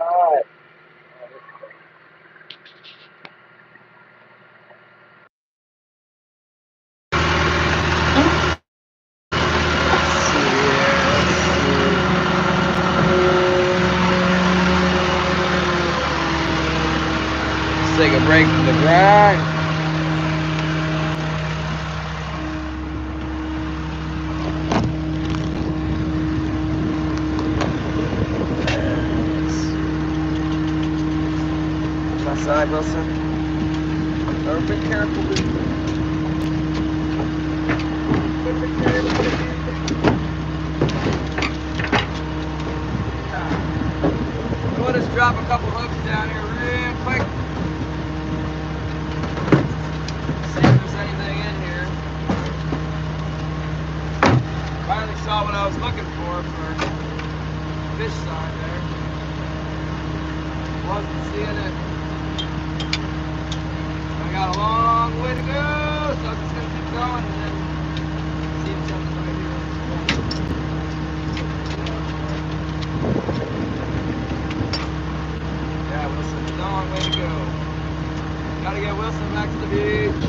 Alright. Let's take a break from the grind. Outside, Wilson. Oh, be careful. We'll just drop a couple hooks down here real quick. See if there's anything in here. Finally saw what I was looking for fish sign there. Wasn't seeing it. I got a long way to go, so I'm just gonna keep going and then see if something's right here. Yeah, Wilson, a long way to go. Gotta get Wilson back to the beach.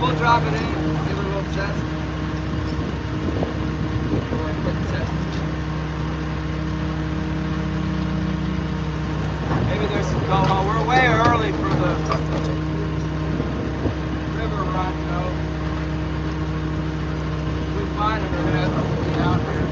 We'll drop it in, give it a little test. Quick test. Maybe there's some coho. We're way early for the river run, though. If we find it, we're going to have to be out here.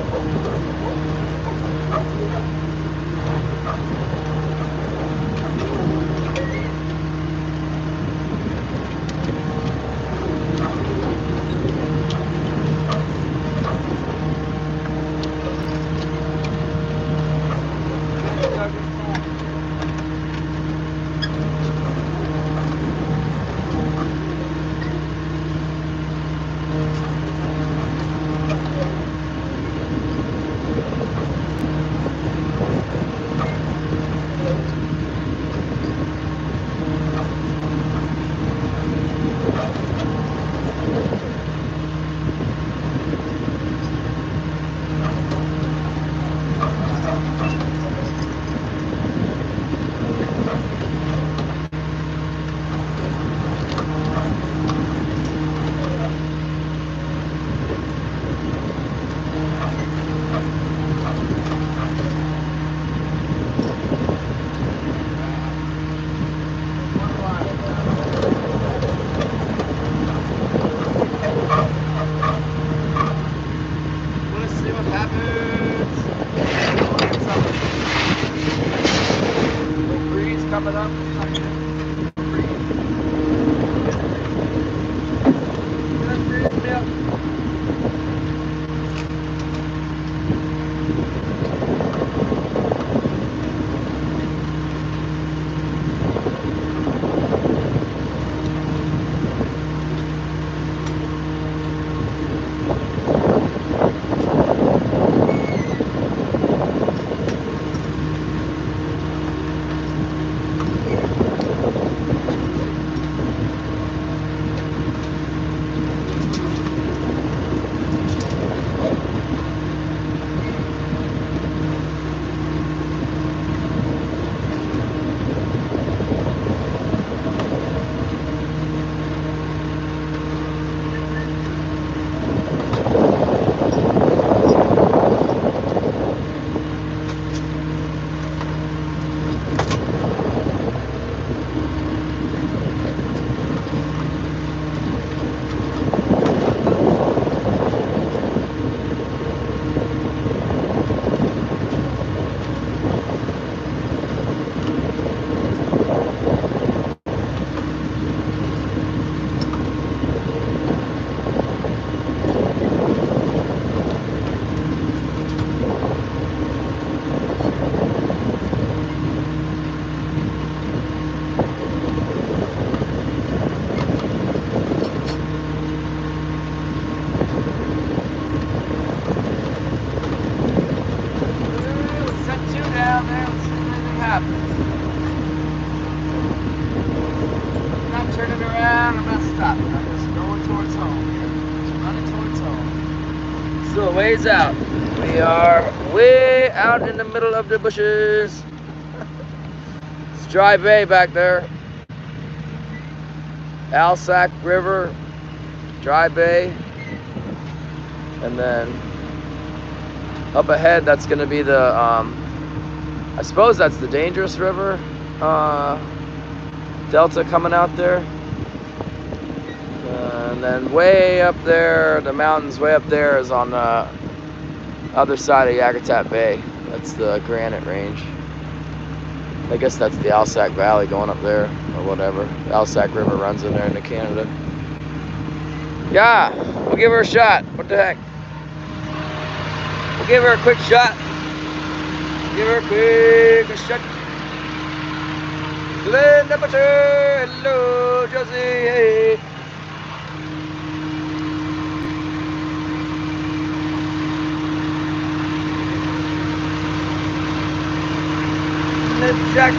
still a ways out. We are way out in the middle of the bushes. It's dry bay back there. Alsac River, dry bay. And then up ahead, that's going to be the, I suppose that's the Dangerous River Delta coming out there. And then way up there, the mountains way up there is on the other side of Yakutat Bay. That's the Granite Range. I guess that's the Alsac Valley going up there, or whatever. The Alsac River runs in there into Canada. Yeah, we'll give her a shot. What the heck? We'll give her a quick shot. Give her a quick shot. Linda Butcher, hello, Josie, hey. Jack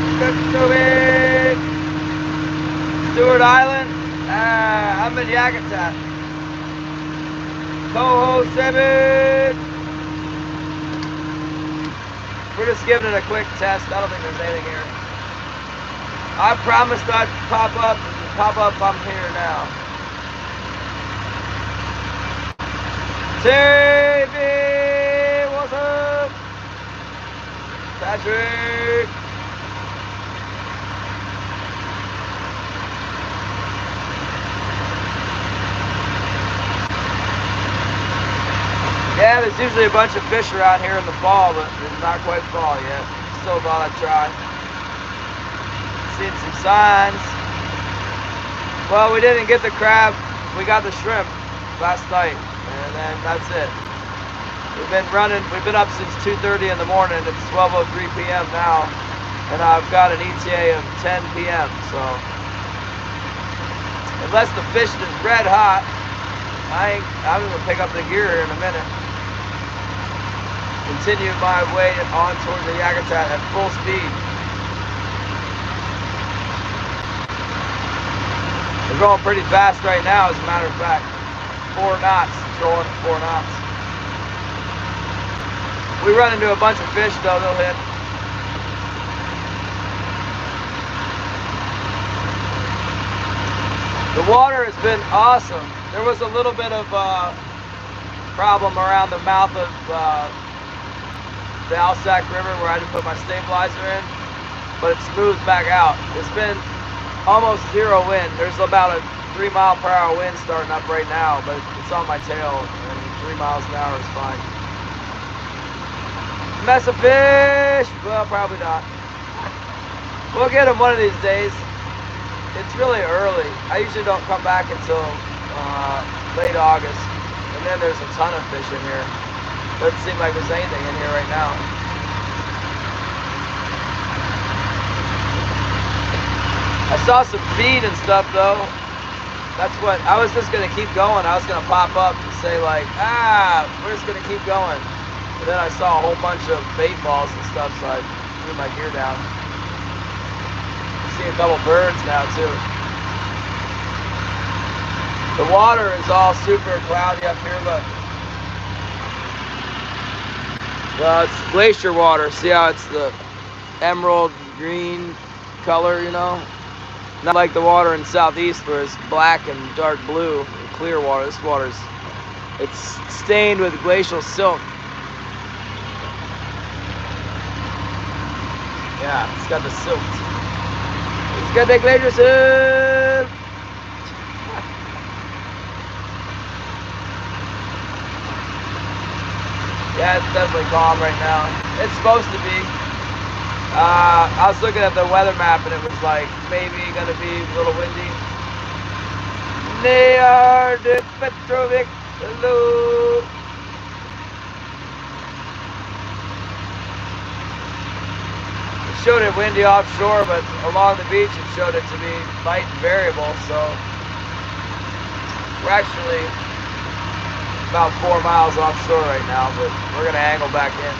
Stewart Island. I'm in Yakutat. Coho 7. We're just giving it a quick test. I don't think there's anything here. I promised I'd pop up. I'm here now. TV, what's up? Patrick. Yeah, there's usually a bunch of fish around here in the fall, but it's not quite fall yet. Still thought I'd try. Seen some signs. Well, we didn't get the crab. We got the shrimp last night, and then that's it. We've been up since 2:30 in the morning. It's 12:03 p.m. now, and I've got an ETA of 10 p.m. So, unless the fish is red hot, I'm gonna pick up the gear here in a minute. Continue my way on towards the Yakutat at full speed. We're going pretty fast right now, as a matter of fact. 4 knots, trolling at 4 knots. We run into a bunch of fish though, they'll hit. The water has been awesome. There was a little bit of problem around the mouth of the Alsac River where I had to put my stabilizer in, but it's smoothed back out. It's been almost 0 wind. There's about a 3-mile-per-hour wind starting up right now, but it's on my tail, and 3 miles an hour is fine. Mess of fish? Well, probably not. We'll get them one of these days. It's really early. I usually don't come back until late August, and then there's a ton of fish in here. Doesn't seem like there's anything in here right now. I saw some feed and stuff though. That's what, I was just gonna keep going. I was gonna pop up and say like, we're just gonna keep going. And then I saw a whole bunch of bait balls and stuff, so I threw my gear down. I see a couple birds now too. The water is all super cloudy up here, look. Well, it's glacier water. See how it's the emerald green color, you know? Not like the water in Southeast where it's black and dark blue and clear water. This water's, it's stained with glacial silt. Yeah, it's got the silt. It's got the glacier silt. Yeah, it's definitely calm right now. It's supposed to be. I was looking at the weather map and it was like maybe gonna be a little windy. Nayar de Petrovic, hello. It showed it windy offshore, but along the beach it showed it to be light and variable, so we're actually about 4 miles offshore right now, but we're gonna angle back in.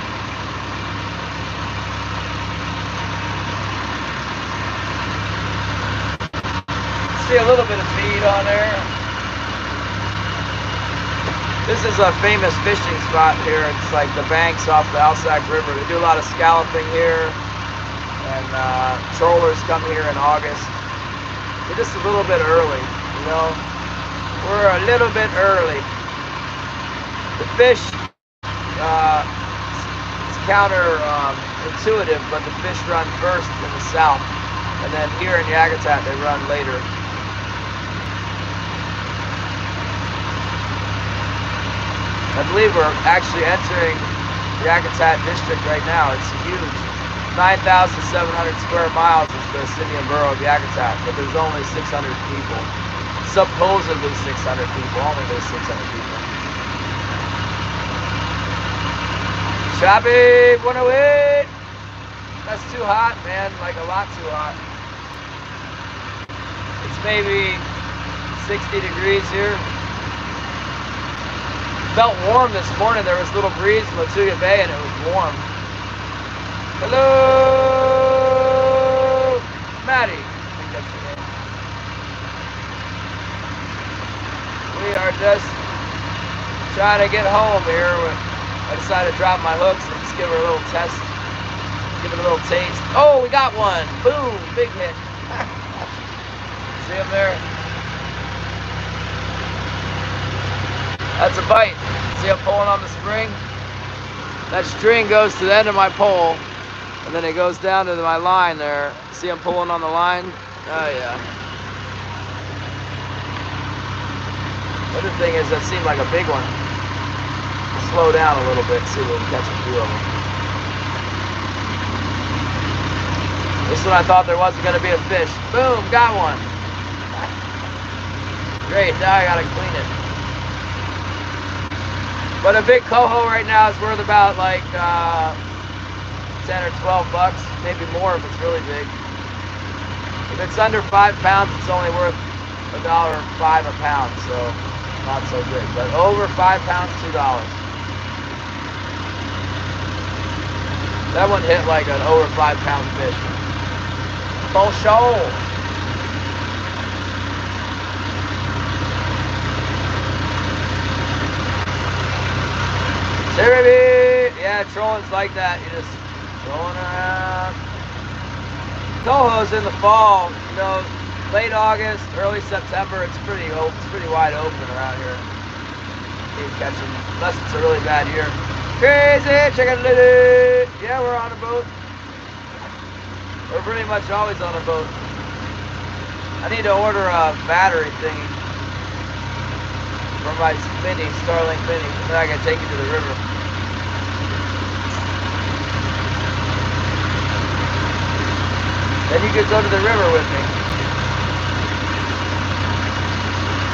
See a little bit of feed on there. This is a famous fishing spot here. It's like the banks off the Alsac River. They do a lot of scalloping here, and trollers come here in August. We're just a little bit early, you know. We're a little bit early. The fish, it's counter-intuitive, but the fish run first in the south, and then here in Yakutat they run later. I believe we're actually entering the Yakutat district right now. It's huge. 9,700 square miles is the city and borough of Yakutat, but there's only 600 people. Supposedly 600 people. Only there's 600 people. Shabby 108. That's too hot, man. Like a lot too hot. It's maybe 60 degrees here. Felt warm this morning. There was a little breeze in Latuya Bay and it was warm. Hello, Maddie. I think that's your name. We are just trying to get home here. I decided to drop my hooks and just give her a little test. Give it a little taste. Oh, we got one. Boom, big hit. See him there? That's a bite. See I'm pulling on the spring? That string goes to the end of my pole, and then it goes down to my line there. See I'm pulling on the line? Oh yeah. The other thing is that seemed like a big one. Slow down a little bit, see if we can catch a few of them. This one I thought there wasn't going to be a fish. Boom, got one. Great, now I gotta clean it. But a big coho right now is worth about like 10 or 12 bucks, maybe more if it's really big. If it's under 5 pounds, it's only worth $1.05 a pound, so not so big. But over 5 pounds, $2. That one hit like an over 5 pound fish. For sure. Yeah, trolling's like that. You're just rolling around. Coho's in the fall, you know, late August, early September. It's pretty wide open around here. You can catch them, unless it's a really bad year. Crazy chicken lady. Yeah, we're on a boat. We're pretty much always on a boat. I need to order a battery thingy for my mini, Starlink mini, and then I can take it to the river. Then you could go to the river with me.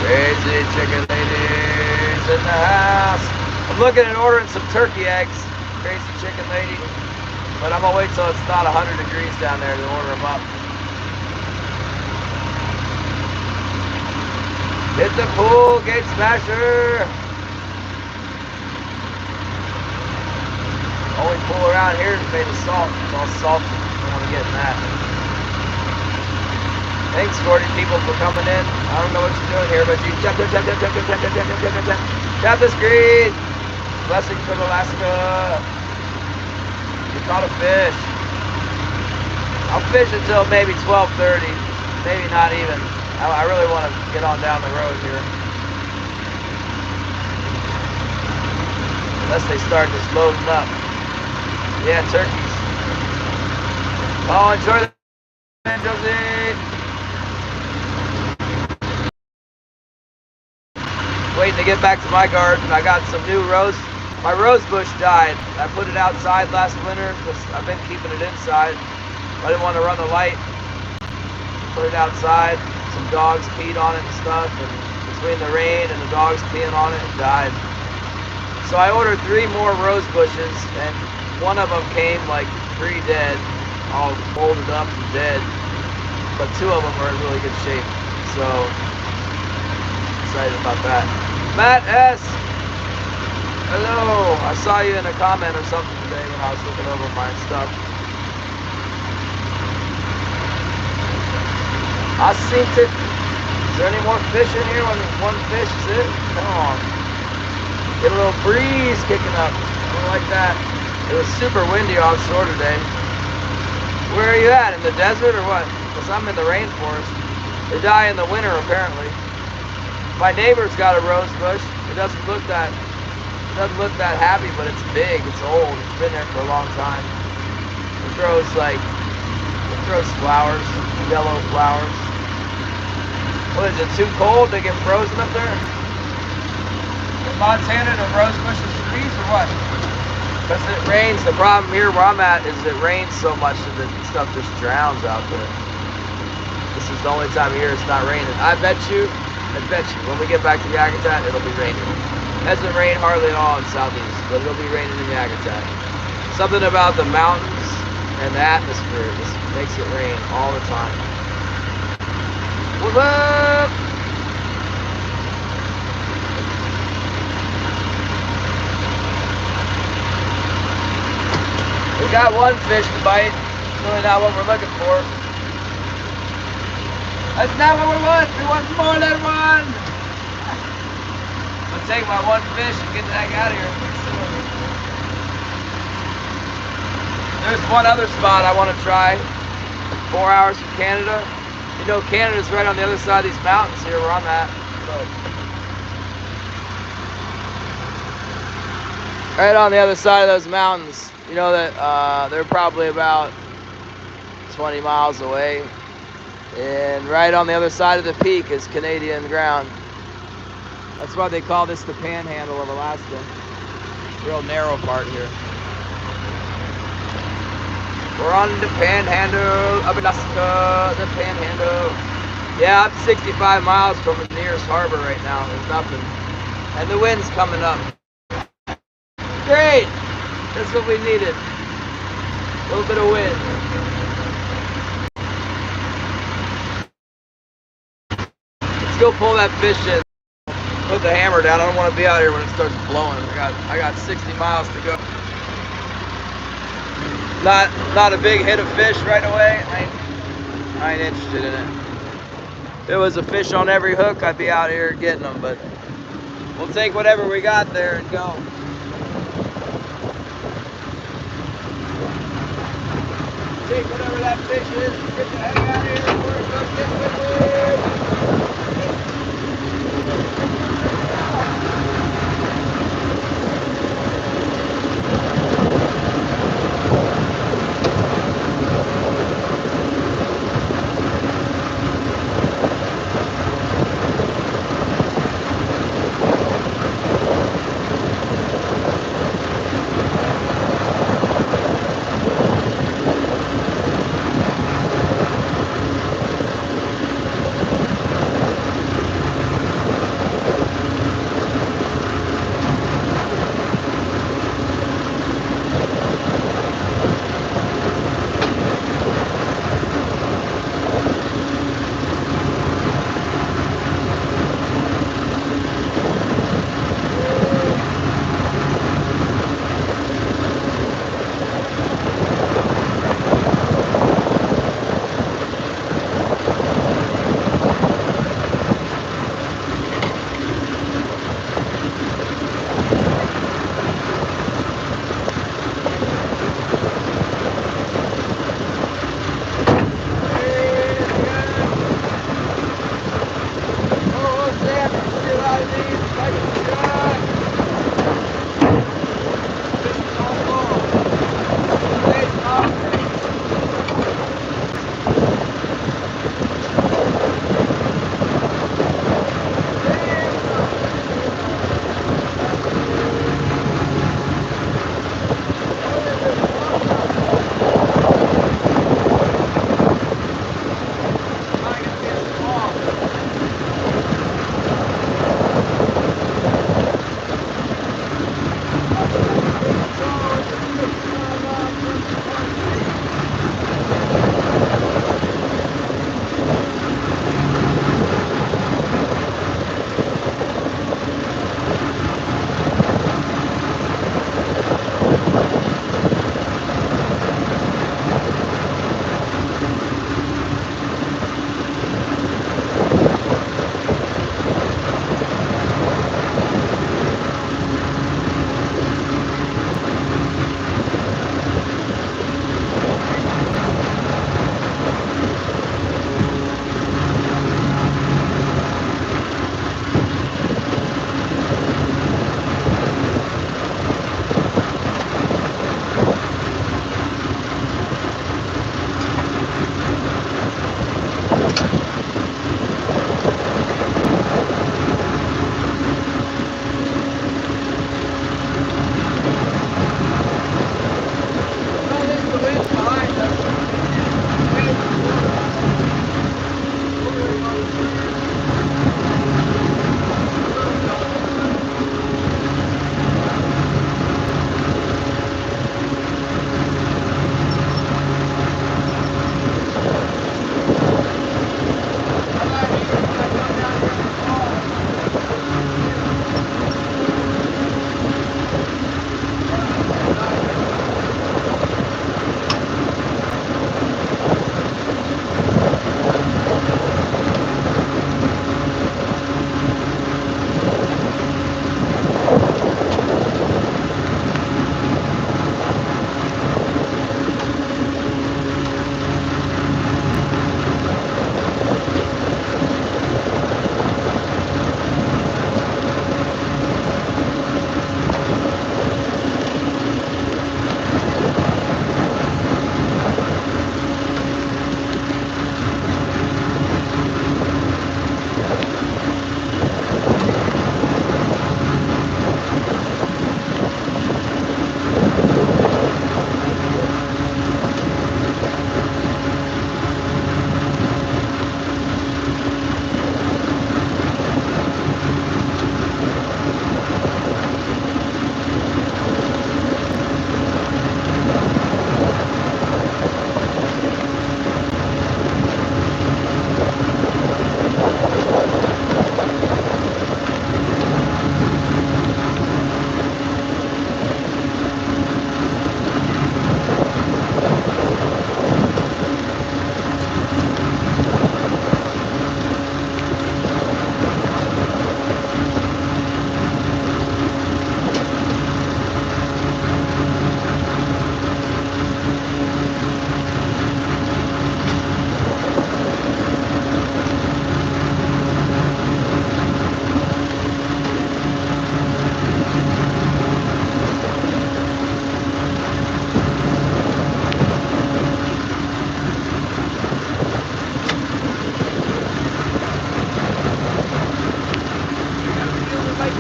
Crazy chicken ladies in the house. I'm looking at ordering some turkey eggs, crazy chicken lady, but I'm gonna wait till it's not 100 degrees down there to order them up. Hit the pool, gate smasher. Only pool around here is made of salt. It's all salty. I don't want to get in that. Thanks, 40 people, for coming in. I don't know what you're doing here, but you tap the screen. Blessings from Alaska. You caught a fish. I'll fish until maybe 12:30, maybe not even. I really want to get on down the road here. Unless they start just loading up. Yeah, turkeys. Oh, enjoy the Josie. Waiting to get back to my garden. I got some new rose. My rose bush died. I put it outside last winter because I've been keeping it inside. I didn't want to run the light. Put it outside. Some dogs peed on it and stuff, and between the rain and the dogs peeing on it, it died. So I ordered 3 more rose bushes, and one of them came like pre-dead, all folded up and dead, but 2 of them are in really good shape. So excited about that. Matt S. Hello. I saw you in a comment or something today when I was looking over my stuff. I seen it. Is there any more fish in here? One fish is it? Come on. Get a little breeze kicking up. I like that. It was super windy offshore today. Where are you at? In the desert or what? Because I'm in the rainforest. They die in the winter apparently. My neighbor's got a rose bush. It doesn't look that happy, but it's big. It's old. It's been there for a long time. It throws flowers, yellow flowers. What is it? Too cold? They get frozen up there? In Montana, the rose bushes freeze or what? Because it rains. The problem here where I'm at is it rains so much that the stuff just drowns out there. This is the only time of year it's not raining. I bet you, when we get back to Yakutat, it'll be raining. It hasn't rained hardly at all in Southeast, but it'll be raining in Yakutat. Something about the mountains and the atmosphere just makes it rain all the time. What's up? We got one fish to bite. Really not what we're looking for. That's not what we want. We want more than one. I'll take my one fish and get the heck out of here. There's one other spot I want to try. 4 hours from Canada. You know, Canada's right on the other side of these mountains here where I'm at. Look. Right on the other side of those mountains. You know that they're probably about 20 miles away. And right on the other side of the peak is Canadian ground. That's why they call this the Panhandle of Alaska. Real narrow part here. We're on the Panhandle of Alaska, the Panhandle. Yeah, I'm 65 miles from the nearest harbor right now. There's nothing. And the wind's coming up. Great! That's what we needed. A little bit of wind. Let's go pull that fish in. Put the hammer down. I don't want to be out here when it starts blowing. I got 60 miles to go. Not a big hit of fish right away. I ain't interested in it. If there was a fish on every hook, I'd be out here getting them, but we'll take whatever we got there and go. Take whatever that fish is and get the heck out of here before it goes get wicked.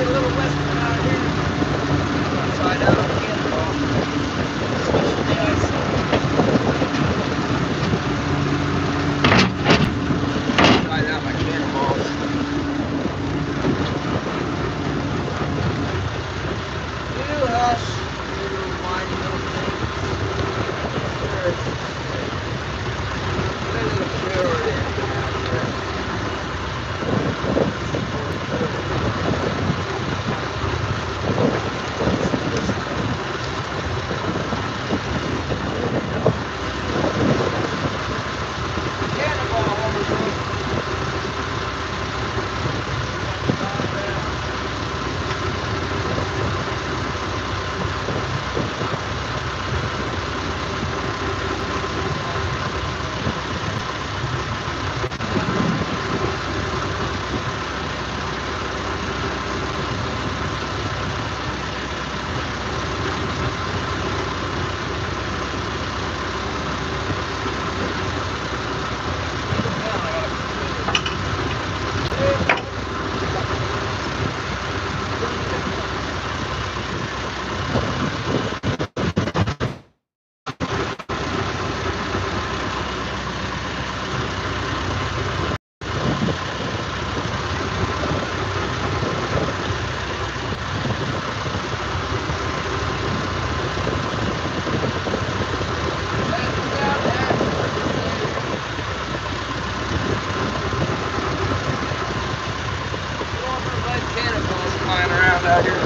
get a little western out of here. Side out on the cannonball. Switching the ice. Side out my cannonballs. You hush. You little whiny little thing. Sure. Put a little pure in. Flying around out here.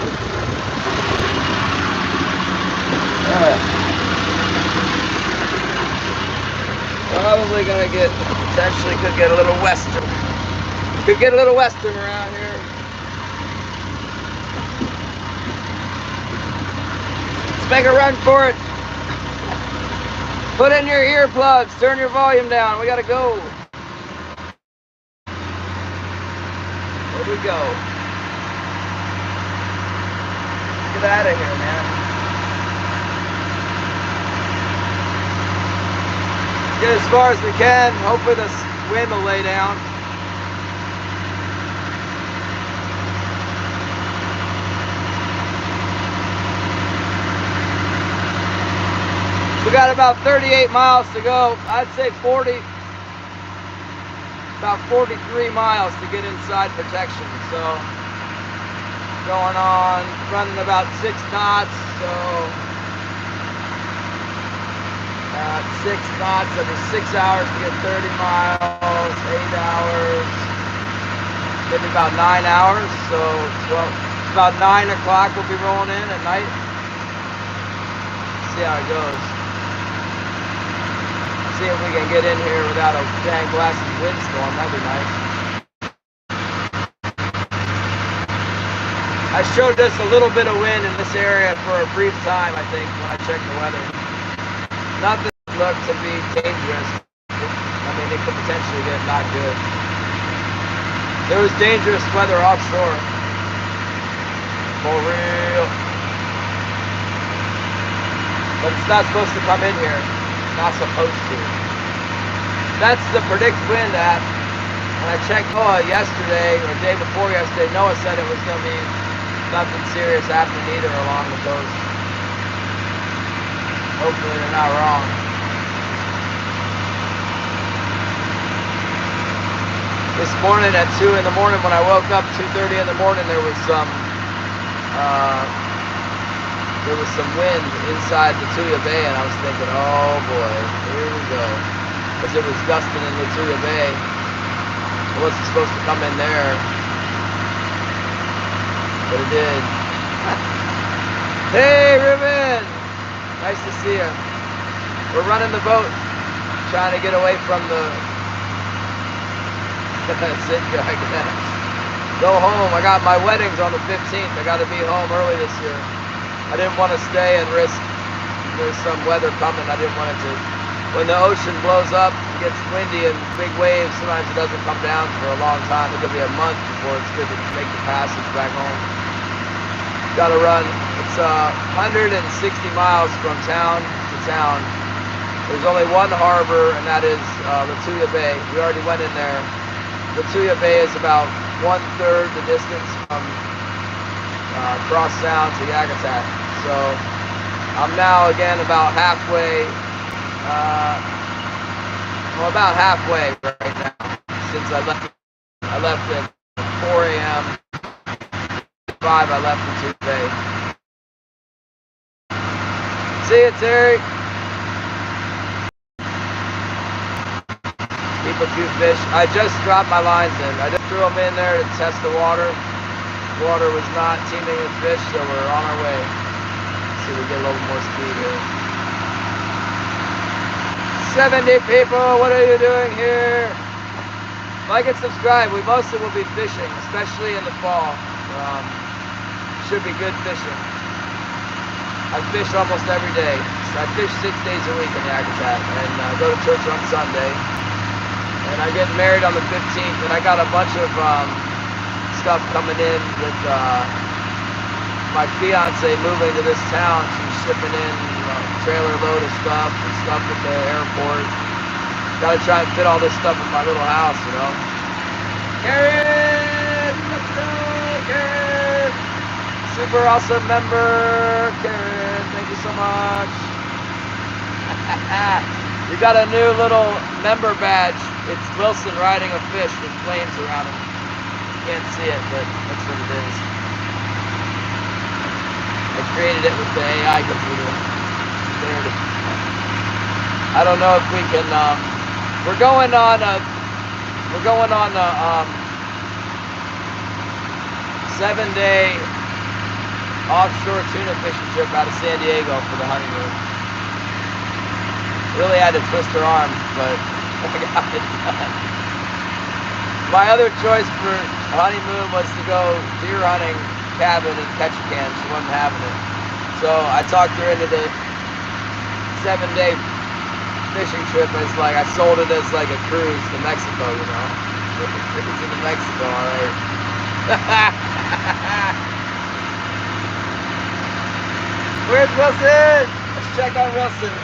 Probably gonna get, potentially could get a little western. Could get a little western around here. Let's make a run for it. Put in your earplugs, turn your volume down. We gotta go. Here we go. Get out of here, man. Get as far as we can. Hopefully the wind will lay down. We got about 38 miles to go. I'd say 40, about 43 miles to get inside protection. So going on, running about 6 knots, so 6 knots, that'd be 6 hours to get 30 miles, 8 hours, maybe about 9 hours, so 12, about 9 o'clock we'll be rolling in at night. See how it goes. See if we can get in here without a dang blasted windstorm, that'd be nice. I showed just a little bit of wind in this area for a brief time, I think, when I checked the weather. Nothing looked to be dangerous. I mean, it could potentially get not good. There was dangerous weather offshore. For real. But it's not supposed to come in here. Not supposed to. That's the predict wind app. When I checked Coho yesterday, or day before yesterday, Noah said it was going to be nothing serious happening either along the coast. Hopefully they're not wrong. This morning at 2 in the morning when I woke up, 2:30 in the morning, there was some wind inside Lituya Bay, and I was thinking, oh boy, here we go. Because it was gusting in Lituya Bay. It wasn't supposed to come in there. But it did. Hey, Ruben! Nice to see you. We're running the boat, trying to get away from the sit guy. Go home. I got my wedding's on the 15th. I got to be home early this year. I didn't want to stay and risk. There's some weather coming. I didn't want it to. When the ocean blows up, it gets windy and big waves. Sometimes it doesn't come down for a long time. It could be a month before it's good to make the passage back home. Got to run. It's 160 miles from town to town. There's only one harbor, and that is Lituya Bay. We already went in there. Lituya Bay is about 1/3 the distance from cross sound to Yakutat. So I'm now again about halfway, well, about halfway right now since I left at 4 a.m. 5 I left in Tuesday. See you, Terry. Keep a few fish. I just dropped my lines in. I just threw them in there to test the water. The water was not teeming with fish, so we're on our way. See if we get a little more speed here. 70 people, what are you doing here? Like and subscribe. We mostly will be fishing, especially in the fall. Should be good fishing. I fish almost every day. So I fish 6 days a week in Yakutat and go to church on Sunday. And I get married on the 15th, and I got a bunch of stuff coming in with my fiance moving to this town. She's shipping in a trailer load of stuff and stuff at the airport. Gotta try and fit all this stuff in my little house, you know. Karen! Let's go, Karen! Super awesome member, Karen. Thank you so much. You got a new little member badge. It's Wilson riding a fish with flames around him. You can't see it, but that's what it is. I created it with the AI computer. There it is. I don't know if we can. We're going on a 7-day offshore tuna fishing trip out of San Diego for the honeymoon. Really had to twist her arm, but I got it done. My other choice for honeymoon was to go deer hunting cabin and catch a can. She wasn't having it. So I talked her into the 7-day fishing trip. It's like I sold it as like a cruise to Mexico, you know. Cruise into Mexico, alright. Where's Wilson? Let's check on Wilson.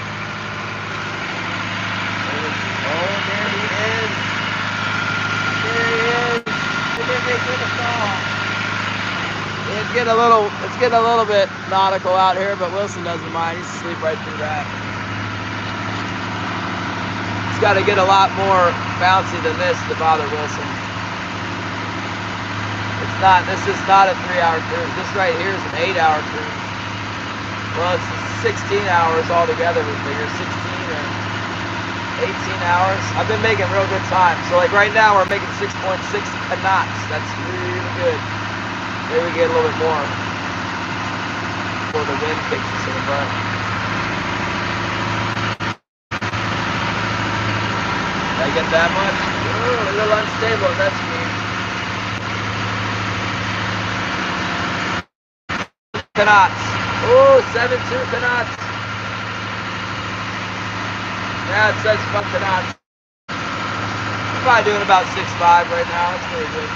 Oh, there he is. There he is. Look at me through the fall. It's getting a little bit nautical out here, but Wilson doesn't mind. He's asleep right through that. It's got to get a lot more bouncy than this to bother Wilson. This is not a 3-hour cruise. This right here is an 8-hour cruise. Well, it's 16 hours altogether, we figure. 16 or 18 hours. I've been making real good time. So like right now we're making 6.6 knots. That's really good. Maybe we get a little bit more before the wind kicks us in the butt. Did I get that much? Ooh, a little unstable. That's me. Knots. Ooh, 7.2 knots. Yeah, it says fucking knots. I'm probably doing about 6.5 right now. That's really good.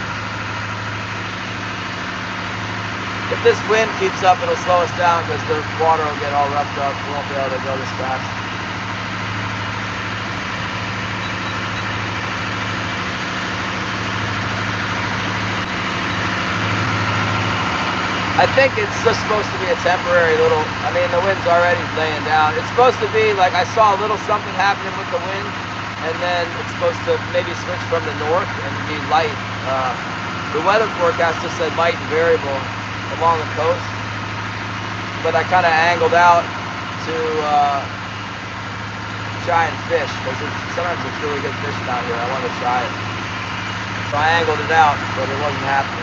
If this wind keeps up, it'll slow us down because the water will get all roughed up. We won't be able to go this fast. I think it's just supposed to be a temporary little, I mean, the wind's already laying down. It's supposed to be like I saw a little something happening with the wind, and then it's supposed to maybe switch from the north and be light. The weather forecast just said light and variable along the coast, but I kind of angled out to try and fish, because sometimes it's really good fishing out here. I want to try it. So I angled it out, but it wasn't happening.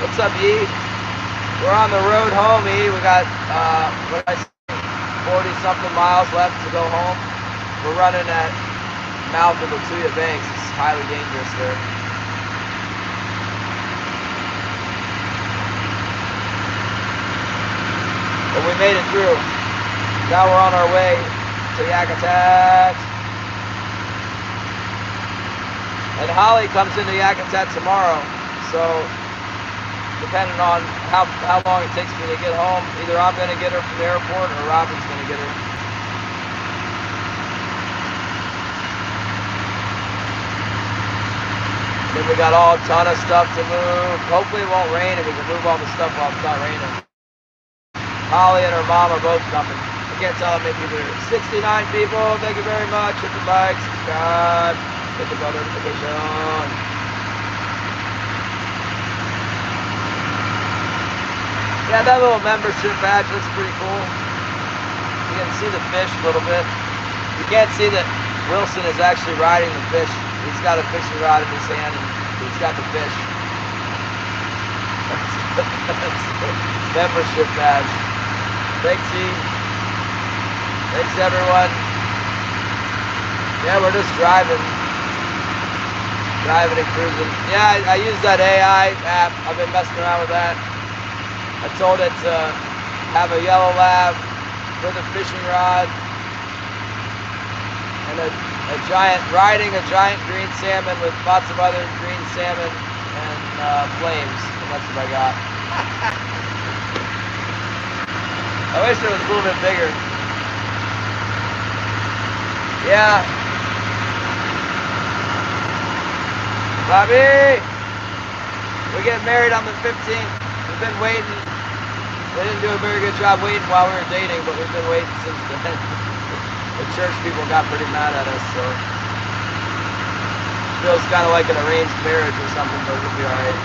What's up, E? We're on the road home, E. We got, 40-something miles left to go home. We're running at mouth of the Tuya Banks. It's highly dangerous there. But we made it through. Now we're on our way to Yakutat. And Holly comes into Yakutat tomorrow, so depending on how long it takes me to get home, either I'm going to get her from the airport or Robin's going to get her. Then we got all a ton of stuff to move. Hopefully it won't rain and we can move all the stuff while it's not raining. Holly and her mom are both coming. I can't tell how many people are here. 69 people, thank you very much. Hit the like, subscribe, hit the bell notification. Yeah, that little membership badge looks pretty cool. You can see the fish a little bit. You can't see that Wilson is actually riding the fish. He's got a fishing rod in his hand and he's got the fish. Membership badge. Thanks, E. Thanks, everyone. Yeah, we're just driving and cruising. Yeah, I use that AI app. I've been messing around with that. I told it to have a yellow lab with a fishing rod and riding a giant green salmon with lots of other green salmon and flames. And that's what I got. I wish it was a little bit bigger. Yeah. Bobby! We get married on the 15th. We've been waiting. They didn't do a very good job waiting while we were dating, but we've been waiting since then. The church people got pretty mad at us, so it feels kind of like an arranged marriage or something, but it'll be alright.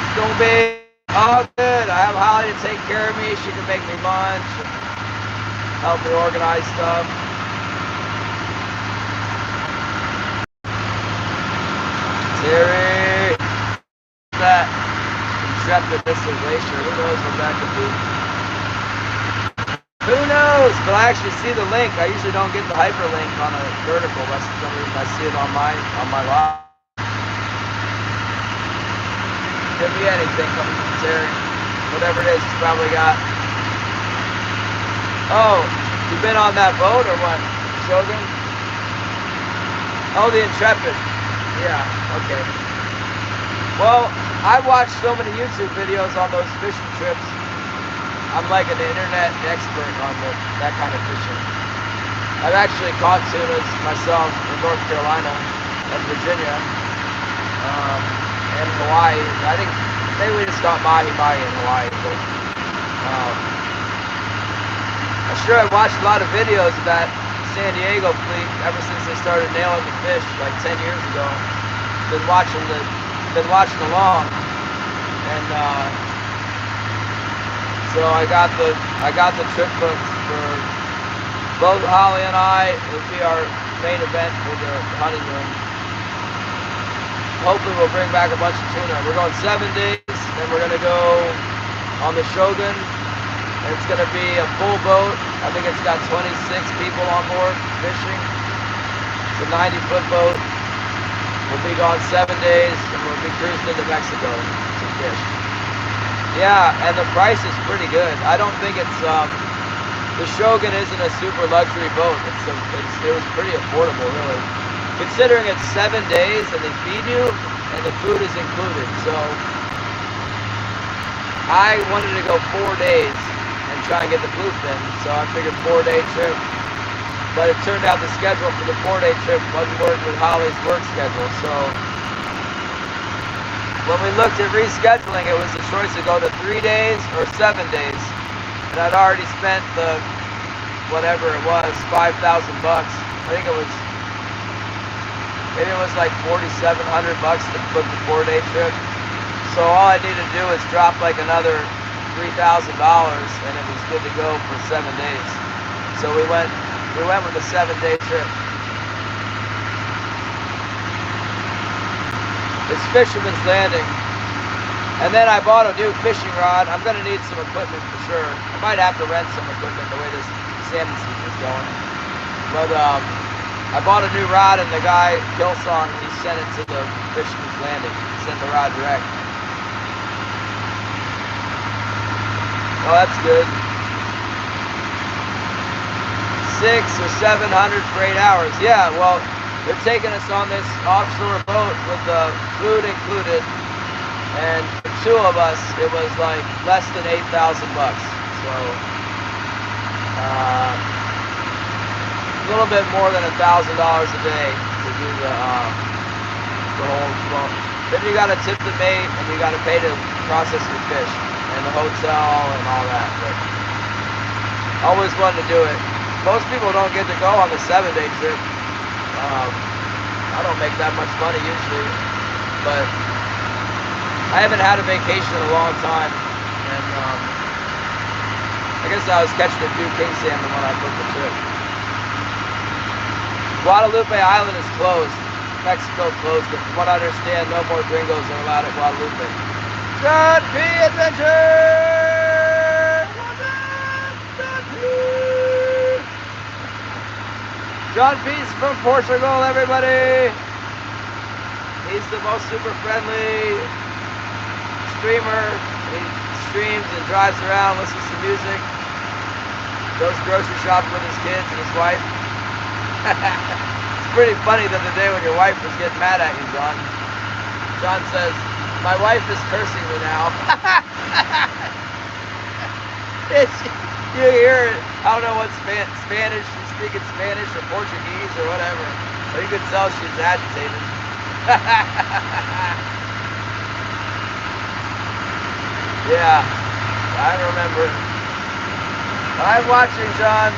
It's gonna be all good. I have Holly to take care of me. She can make me lunch, help me organize stuff. Terry, that intrepid Mr. Glacier. Who knows what that could be? Who knows? But I actually see the link. I usually don't get the hyperlink on a vertical. That's for some reason I see it on my live. Could be anything coming from Terry. Whatever it is, he's probably got. Oh, you been on that boat or what? Shogun? Oh, the Intrepid. Yeah, okay. Well, I watched so many YouTube videos on those fishing trips. I'm like an internet expert on that kind of fishing. I've actually caught tunas myself in North Carolina and Virginia and Hawaii. I think maybe we just got mahi-mahi in Hawaii. But, I'm sure I've watched a lot of videos of that San Diego fleet ever since they started nailing the fish like 10 years ago. Been watching along, and so I got the trip booked for both Holly and I. It'll be our main event for the honeymoon. Hopefully we'll bring back a bunch of tuna. We're going 7 days, then we're gonna go on the Shogun. And it's gonna be a full boat. I think it's got 26 people on board fishing. It's a 90-foot boat. We'll be gone 7 days, and we'll be cruising into Mexico to fish. Yeah, and the price is pretty good. I don't think it's the Shogun isn't a super luxury boat. It was pretty affordable, really, considering it's 7 days and they feed you and the food is included. So I wanted to go 4 days and try and get the bluefin, so I figured 4-day trip. But it turned out the schedule for the 4-day trip wasn't working with Holly's work schedule. So when we looked at rescheduling, it was a choice to go to 3 days or 7 days. And I'd already spent the, whatever it was, $5,000 bucks. I think maybe it was like $4,700 to book the 4-day trip. So all I needed to do was drop like another $3,000 and it was good to go for 7 days. So we went with a 7-day trip. It's Fisherman's Landing. And then I bought a new fishing rod. I'm gonna need some equipment for sure. I might have to rent some equipment the way this salmon season is going. But I bought a new rod and the guy, Hillsong, he sent it to the Fisherman's Landing. He sent the rod direct. Oh, that's good. 600 or 700 for 8 hours. Yeah, well, they're taking us on this offshore boat with the food included, and for 2 of us, it was like less than $8,000 bucks. So, a little bit more than $1,000 a day to do the whole, well, then you gotta tip the mate and you gotta pay to process your fish and the hotel and all that. But always wanted to do it. Most people don't get to go on the 7-day trip. I don't make that much money usually, but I haven't had a vacation in a long time, and I guess I was catching a few king salmon when I booked the trip. Guadalupe Island is closed. Mexico closed it. From what I understand, no more gringos are allowed at Guadalupe. John P. Adventure! John P. John P's from Portugal, everybody! He's the most super friendly streamer. He streams and drives around, listens to music, goes grocery shopping with his kids and his wife. It's pretty funny the other day when your wife was getting mad at you, John. John says, "My wife is cursing me now." You hear it. I don't know what Spanish, she's speaking Spanish or Portuguese or whatever. But you could tell she's agitated. Yeah, I remember. I'm watching, John.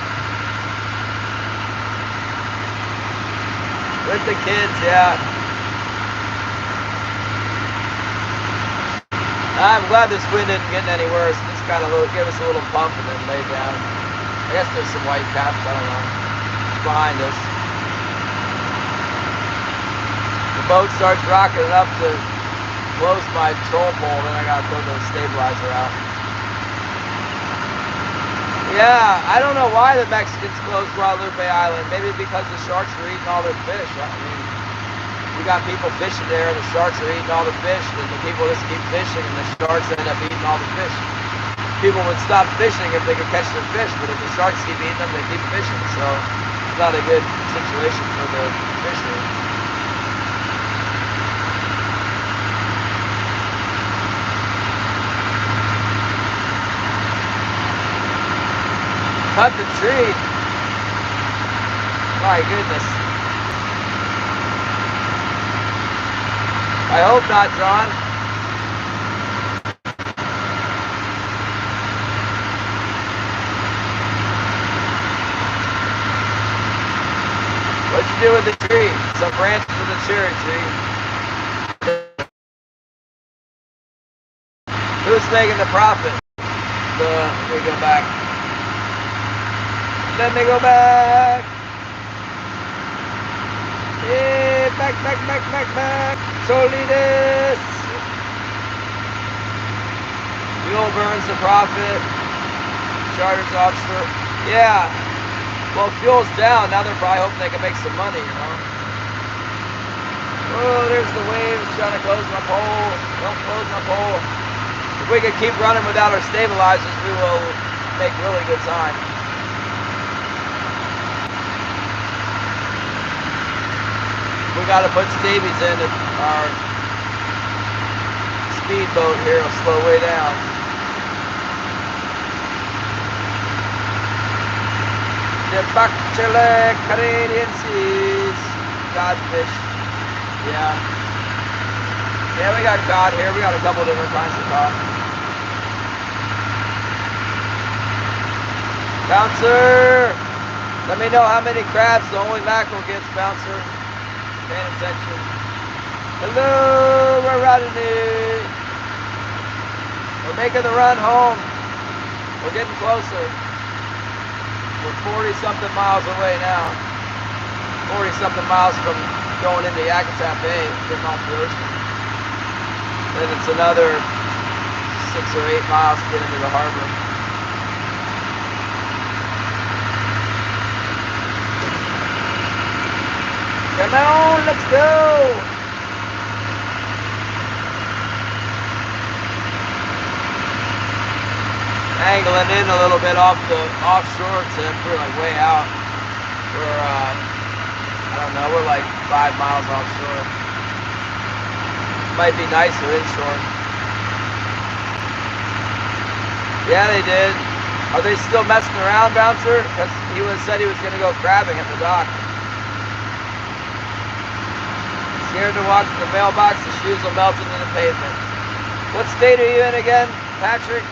With the kids, yeah. I'm glad this wind isn't getting any worse. Just kind of give us a little pump and then lay down. I guess there's some white caps, I don't know. It's behind us. The boat starts rocking enough to close my troll pole, then I gotta throw the stabilizer out. Yeah, I don't know why the Mexicans closed Guadalupe Island. Maybe because the sharks are eating all their fish. I mean, you got people fishing there, and the sharks are eating all the fish, and the people just keep fishing, and the sharks end up eating all the fish. People would stop fishing if they could catch their fish, but if the sharks keep eating them, they keep fishing. So it's not a good situation for the fishery. Cut the tree. My goodness. I hope not, John. What'd you do with the tree? Some branches of the cherry tree. Who's making the profit? Let me go back. Then they go back. Yeah, back. Solides. Fuel burns the profit. Charters offshore. Yeah. Well, fuel's down. Now they're probably hoping they can make some money, you know. Oh, there's the waves trying to close my pole. Don't close my pole. If we could keep running without our stabilizers, we will make really good time. We got to put stabies in it. Our speedboat here will slow way down. The Bachelor Canadian Seas. Codfish. Yeah. Yeah, we got cod here. We got a couple different kinds of cod. Bouncer! Let me know how many crabs the only mackerel gets, Bouncer. Paying attention. Hello, we're riding it. We're making the run home. We're getting closer. We're 40-something miles away now. 40-something miles from going into Yakutat Bay, getting off the ocean. Then it's another 6 or 8 miles to get into the harbor. Come on, let's go! Angling in a little bit off the offshore tip. We're like way out. We're, I don't know, we're like 5 miles offshore. Might be nicer inshore. Yeah, they did. Are they still messing around, Bouncer? Because he said he was going to go crabbing at the dock. Scared to walk to the mailbox, the shoes will melt into the pavement. What state are you in again, Patrick?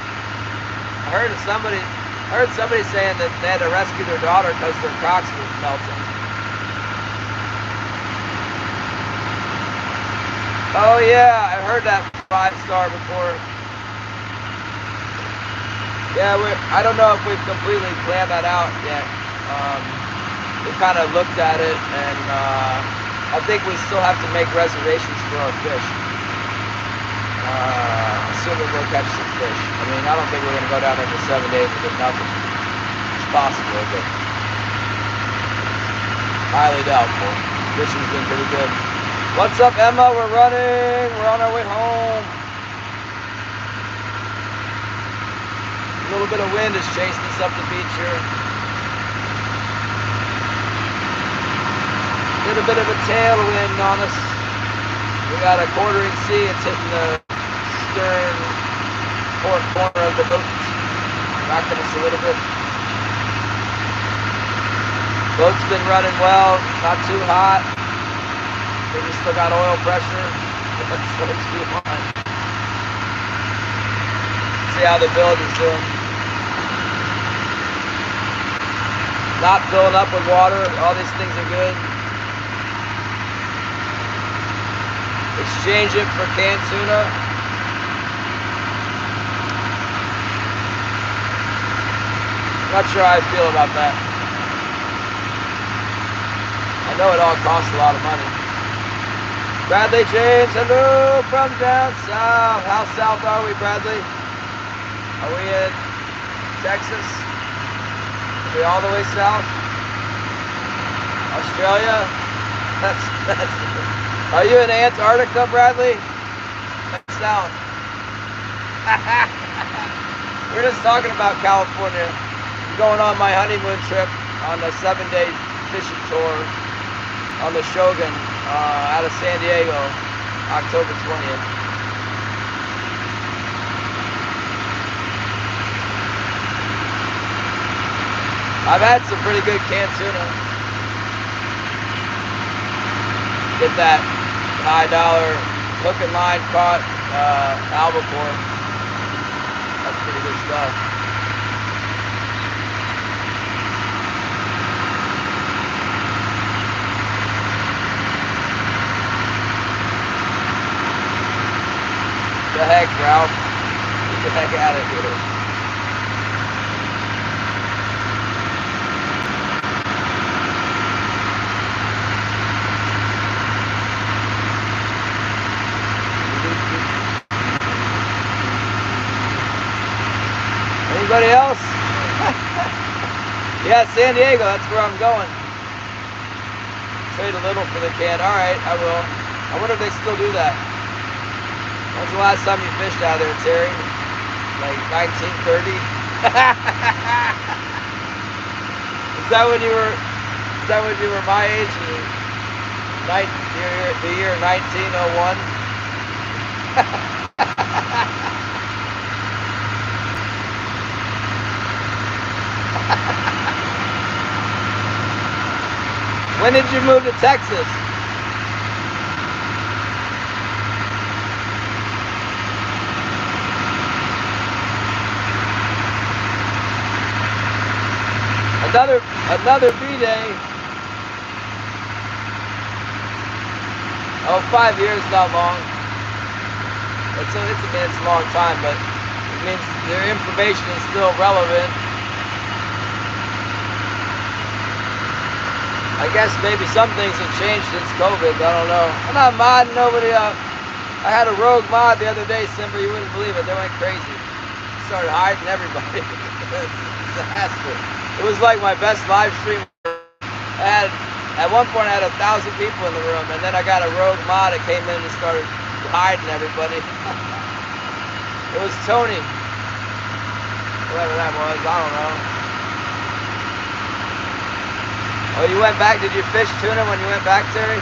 I heard somebody saying that they had to rescue their daughter because their Crocs were melting. Oh yeah, I've heard that 5-star before. Yeah, I don't know if we've completely planned that out yet. We kind of looked at it, and I think we still have to make reservations for our fish. Assuming we'll catch some fish. I mean, I don't think we're going to go down there for 7 days and get nothing. It's possible, but highly doubtful. Fishing's been pretty good. What's up, Emma? We're running. We're on our way home. A little bit of wind is chasing us up the beach here. Get a bit of a tailwind on us. We got a quartering sea. It's hitting the stern port corner of the boat, rocking us a little bit. Boat's been running well, not too hot. We still got oil pressure. That's what we want. See how the build is doing. Not filling up with water. All these things are good. Exchange it for canned tuna. Not sure how I feel about that. I know it all costs a lot of money. Bradley James, hello from down south. How south are we, Bradley? Are we in Texas? Are we all the way south? Australia? That's Are you in Antarctica, Bradley? That's south. We're just talking about California. I'm going on my honeymoon trip on a 7-day fishing tour on the Shogun out of San Diego, October 20th. I've had some pretty good canned tuna. Get that $9 hook and line caught albacore. That's pretty good stuff. The heck, Ralph? Get the heck out of here. Anybody else? Yeah, San Diego, that's where I'm going. Trade a little for the can. Alright, I will. I wonder if they still do that. When's the last time you fished out there, Terry? Like 1930? Is that when you were my age? The year 1901? When did you move to Texas? Another B-day. Oh, 5 years, not long. It's a long time, but it means their information is still relevant. I guess maybe some things have changed since COVID. I don't know. I'm not modding nobody up. I had a rogue mod the other day, Simba. You wouldn't believe it. They went crazy. Started hiding everybody. Disaster. It was like my best live stream. At one point I had 1,000 people in the room, and then I got a rogue mod that came in and started hiding everybody. It was Tony. Whoever that was, I don't know. Oh, you went back? Did you fish tuna when you went back, Terry?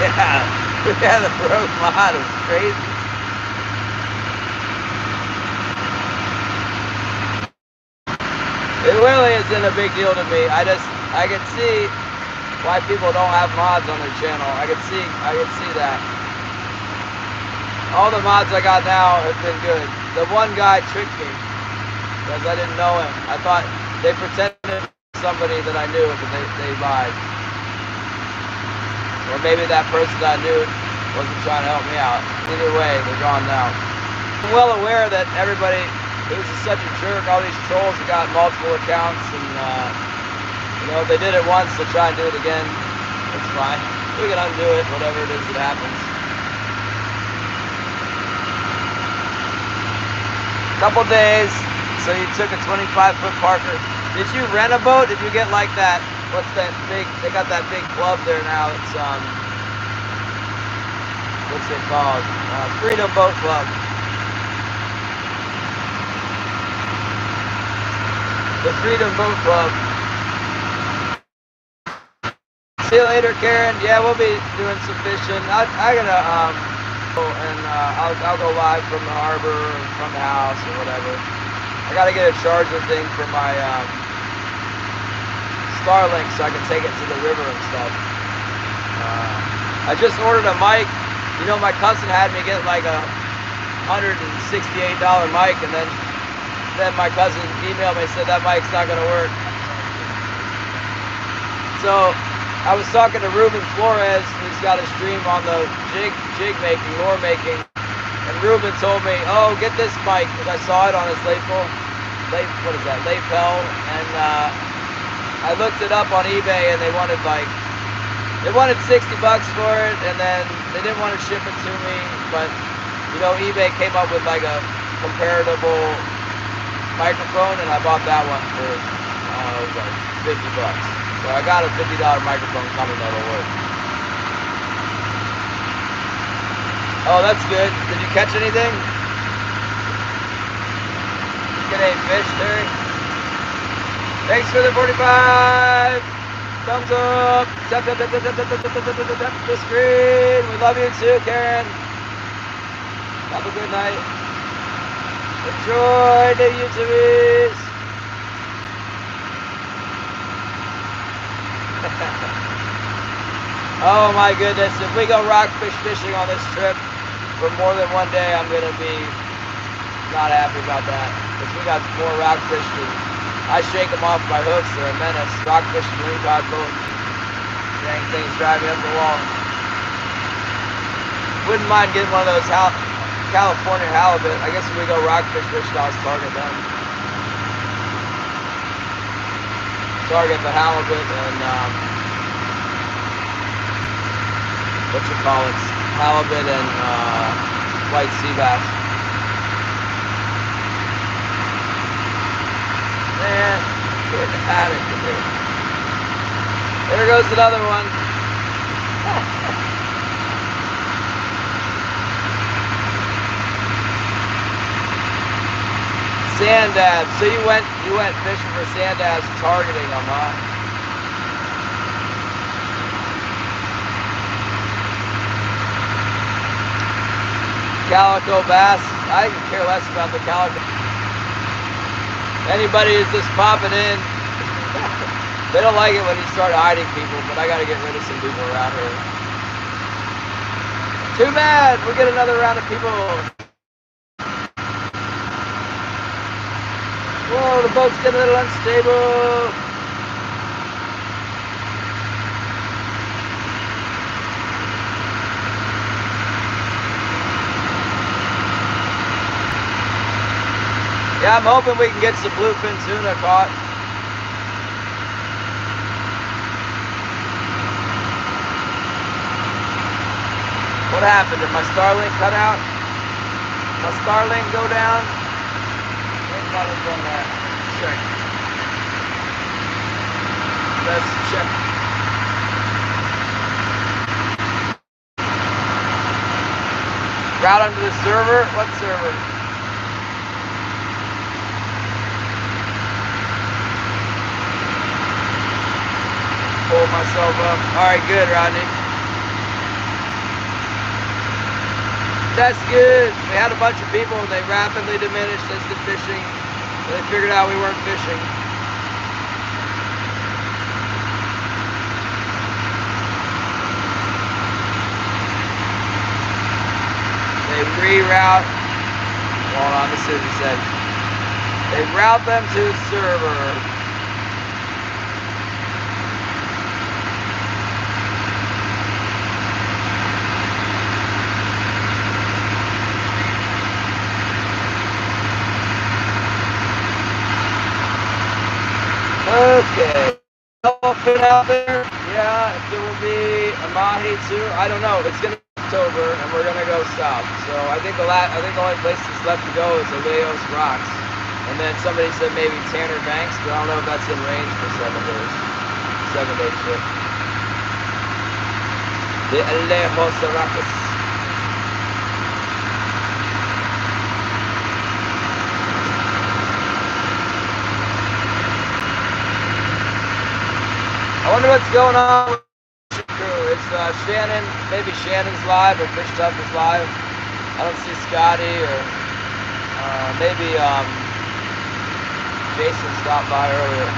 Yeah, the rogue mod was crazy. It really isn't a big deal to me. I can see why people don't have mods on their channel. I can see that. All the mods I got now have been good. The one guy tricked me because I didn't know him. I thought they pretended somebody that I knew, but they lied. Or maybe that person that I knew wasn't trying to help me out. Either way, they're gone now. I'm well aware that everybody who's such a jerk, all these trolls have got multiple accounts, and you know, if they did it once, they'll try and do it again. It's fine. We can undo it, whatever it is that happens. Couple days, so you took a 25-foot Parker. Did you rent a boat? Did you get like that? What's that big? They got that big club there now. It's what's it called? Freedom Boat Club. The Freedom Boat Club. See you later, Karen. Yeah, we'll be doing some fishing. I'm gonna and I'll go live from the harbor, or from the house, or whatever. I gotta get a charger thing for my Starlink so I can take it to the river and stuff. I just ordered a mic. You know, my cousin had me get like a $168 mic, and then my cousin emailed me and said that mic's not gonna work. So I was talking to Ruben Flores, who's got a stream on the jig making, lure making, and Ruben told me, oh, get this mic, because I saw it on his lapel, and I looked it up on eBay, and they wanted 60 bucks for it, and then they didn't want to ship it to me, but you know, eBay came up with like a comparable microphone, and I bought that one for it was like 50 bucks. So I got a $50 microphone coming that'll work. Oh, that's good. Did you catch anything? Get any fish, Terry? Thanks for the 45. Thumbs up. Tap the screen. We love you too, Karen. Have a good night. Enjoy the YouTubies. Oh my goodness, if we go rockfish fishing on this trip for more than one day, I'm going to be not happy about that. Because we got more rockfish than I shake them off my hooks. They're a menace. Rockfish and marine cod both. Dang things drive me up the wall. Wouldn't mind getting one of those California halibut. I guess if we go rockfish fishing, I'll target them. Target the halibut and halibut and white sea bass. Man, get out of here. There goes another one. Sand dabs. So you went fishing for sand dabs, targeting them, huh? Calico bass. I can care less about the calico. Anybody who's just popping in, they don't like it when you start hiding people, but I gotta get rid of some people around here. Too bad. We'll get another round of people. Whoa, the boat's getting a little unstable. Yeah, I'm hoping we can get some bluefin tuna caught. What happened? Did my Starlink cut out? Did my Starlink go down? Let's run that. Check. Let's check. Route onto the server? What server? Pull myself up. Alright, good, Rodney. That's good. We had a bunch of people and they rapidly diminished as the fishing. They figured out we weren't fishing. reroute. Hold on, let's see what he said. They route them to server. Okay. Elephant out there? Yeah, if there will be a mahi too. I don't know. It's gonna be October, and we're gonna go south. So I think the only place that's left to go is Aleos Rocks, and then somebody said maybe Tanner Banks, but I don't know if that's in range for 7 days. 7-day trip. The Aleos Rocks. I wonder what's going on with the crew. It's Shannon, maybe Shannon's live or Fish Tuff is live. I don't see Scotty or maybe Jason stopped by earlier.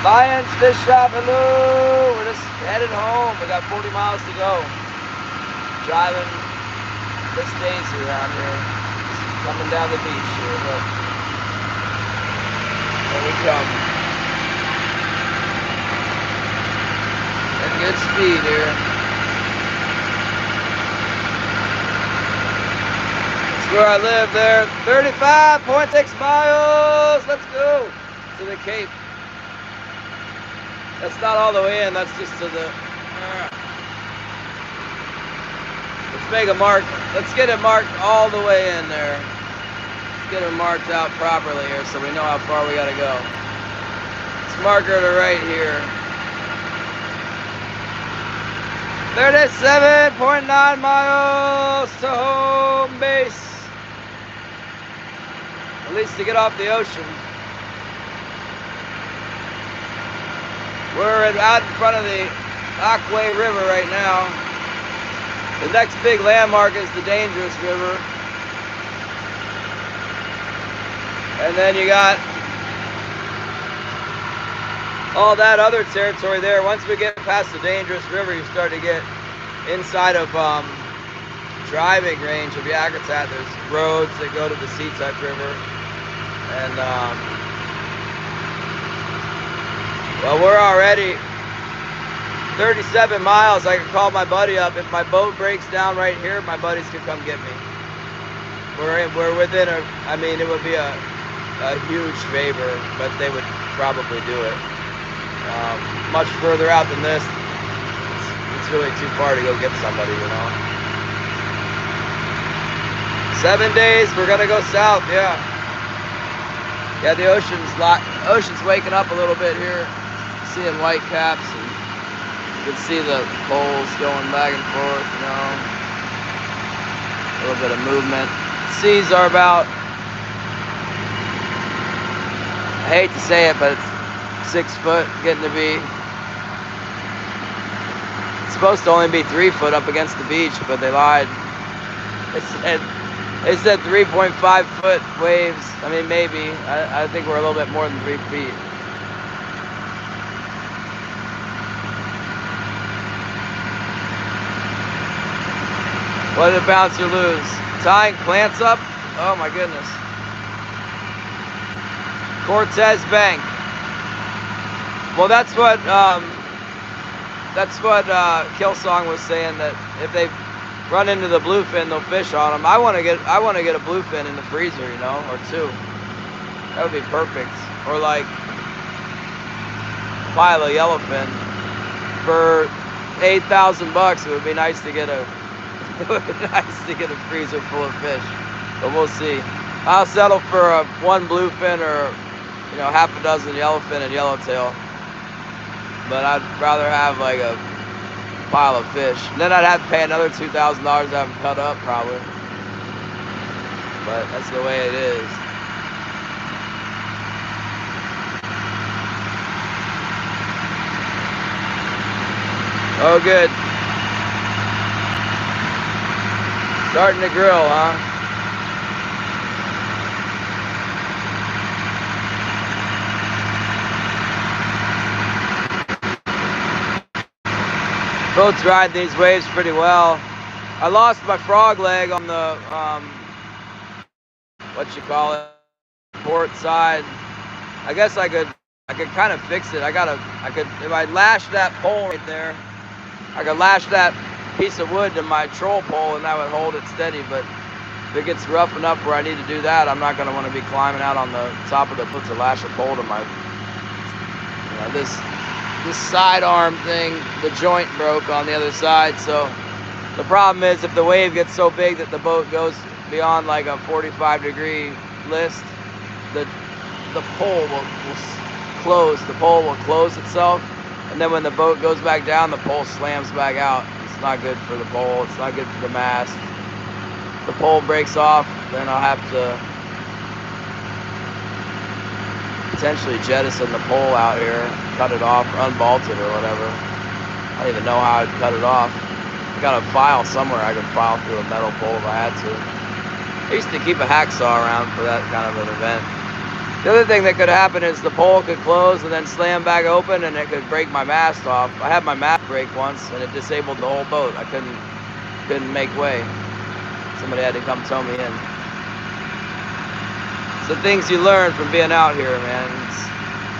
Lions Fish Shop, hello! We're just headed home. We got 40 miles to go. Driving Miss Daisy around here. Just coming down the beach here. Look. There we come. Good speed here. That's where I live there. 35.6 miles. Let's go to the Cape. That's not all the way in. That's just to the... Let's make a mark. Let's get it marked all the way in there. Let's get it marked out properly here so we know how far we got to go. Let's mark her to right here. 37.9 miles to home base. At least to get off the ocean. We're out in front of the Aquay River right now. The next big landmark is the Dangerous River. And then you got all that other territory there. Once we get past the Dangerous River, you start to get inside of driving range of Yakutat. There's roads that go to the C-type river. And, well, we're already 37 miles. I can call my buddy up. If my boat breaks down right here, my buddies can come get me. We're within I mean, it would be a huge favor, but they would probably do it. Much further out than this, it's really too far to go get somebody, you know. 7 days, we're gonna go south, yeah. Yeah, the ocean's waking up a little bit here. Seeing white caps, and you can see the poles going back and forth, you know. A little bit of movement. Seas are about, I hate to say it, but it's 6 foot, getting to be, it's supposed to only be 3 foot up against the beach, but they lied. They said 3.5 foot waves. I mean, maybe. I think we're a little bit more than 3 feet. What did the bouncer lose? Tying plants up? Oh my goodness. Cortez Bank. Well, that's what Killsong was saying, that if they run into the bluefin, they'll fish on them. I want to get a bluefin in the freezer, you know, or 2. That would be perfect. Or like a pile of yellowfin for $8,000. It would be nice to get a freezer full of fish. But we'll see. I'll settle for 1 bluefin or, you know, half a dozen yellowfin and yellowtail. But I'd rather have like a pile of fish. And then I'd have to pay another $2,000 to have them cut up, probably. But that's the way it is. Oh, good. Starting to grill, huh? Boats ride these waves pretty well. I lost my frog leg on the, what you call it, port side. I guess I could kind of fix it. If I lash that pole right there, I could lash that piece of wood to my troll pole and that would hold it steady. But if it gets rough enough where I need to do that, I'm not going to want to be climbing out on the top of the boat to lash a pole to my, this side arm thing, the joint broke on the other side. So the problem is if the wave gets so big that the boat goes beyond like a 45-degree list, the pole will close. The pole will close itself, and then when the boat goes back down, the pole slams back out. It's not good for the pole. It's not good for the mast. The pole breaks off, then I'll have to potentially jettison the pole out here, cut it off, or unbolt it or whatever. I don't even know how I'd cut it off. I got a file somewhere I could file through a metal pole if I had to. I used to keep a hacksaw around for that kind of an event. The other thing that could happen is the pole could close and then slam back open and it could break my mast off. I had my mast break once and it disabled the whole boat. I couldn't make way. Somebody had to come tow me in. It's the things you learn from being out here, man.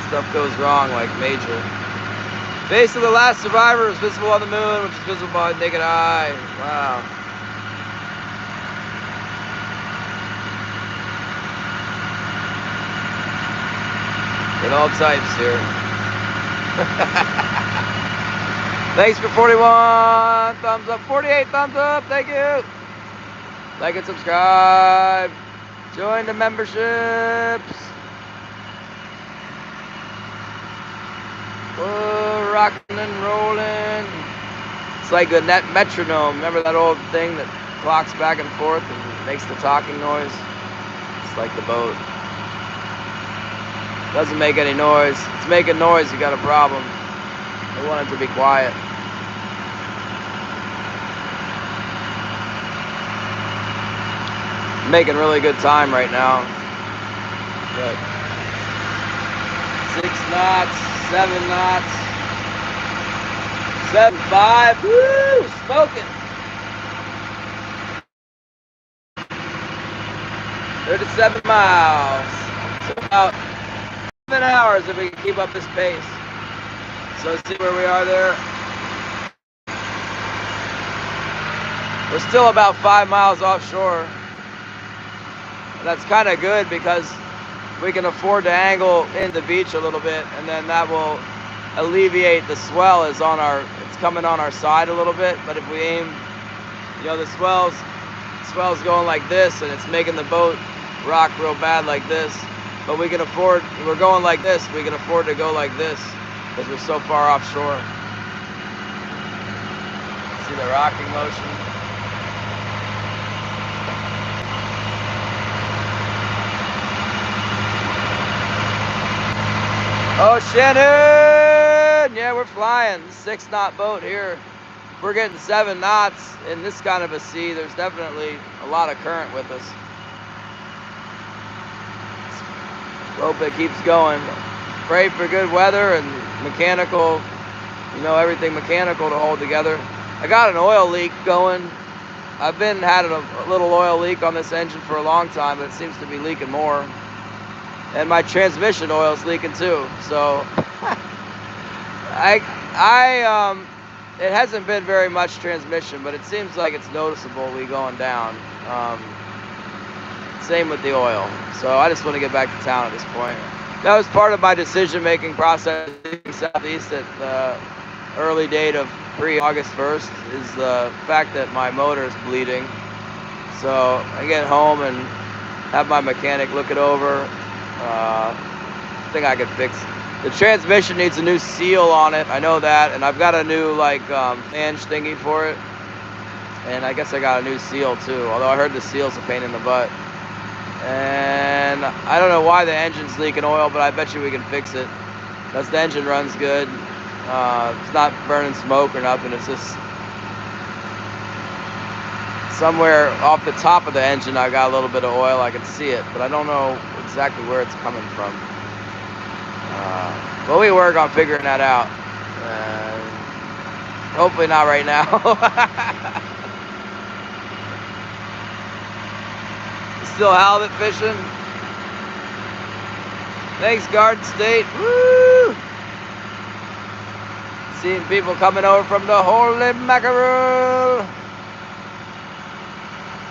Stuff goes wrong like major. Face of the last survivor is visible on the moon, which is visible by the naked eye. Wow. Get all types here. Thanks for 41 thumbs up, 48 thumbs up, thank you. Like and subscribe. Join the memberships. Oh, rocking and rolling. It's like a net metronome. Remember that old thing that clocks back and forth and makes the talking noise? It's like the boat. Doesn't make any noise. It's making noise, you got a problem. I want it to be quiet. I'm making really good time right now. Good. 6 knots, 7 knots, 7.5. Woo! Smoking. 37 miles. So about 7 hours if we can keep up this pace. So let's see where we are there. We're still about 5 miles offshore. And that's kind of good because we can afford to angle in the beach a little bit, and then that will alleviate the swell. It's coming on our side a little bit, but if we aim, the swell's going like this, and it's making the boat rock real bad like this. But we're going like this, we can afford to go like this because we're so far offshore. See the rocking motion? Oh, Shannon! Yeah, we're flying. 6 knot boat here. We're getting 7 knots in this kind of a sea. There's definitely a lot of current with us. Hope it keeps going. Pray for good weather and mechanical, everything mechanical to hold together. I got an oil leak going. I've been having a little oil leak on this engine for a long time, but it seems to be leaking more. And my transmission oil is leaking too. So it hasn't been very much transmission, but it seems like it's noticeably going down. Same with the oil. So I just want to get back to town at this point. That was part of my decision-making process southeast at the early date of pre-August 1st is the fact that my motor is bleeding. So I get home and have my mechanic look it over. I think I can fix the transmission. Needs a new seal on it, I know that, and I've got a new flange thingy for it, and I guess I got a new seal too, although I heard the seal's a pain in the butt. And I don't know why the engine's leaking oil, but I bet you we can fix it because the engine runs good. It's not burning smoke or nothing. It's just somewhere off the top of the engine I got a little bit of oil. I can see it, but I don't know exactly where it's coming from. But we work on figuring that out. Hopefully not right now. still halibut fishing? Thanks, Garden State. Woo! Seeing people coming over from the holy mackerel.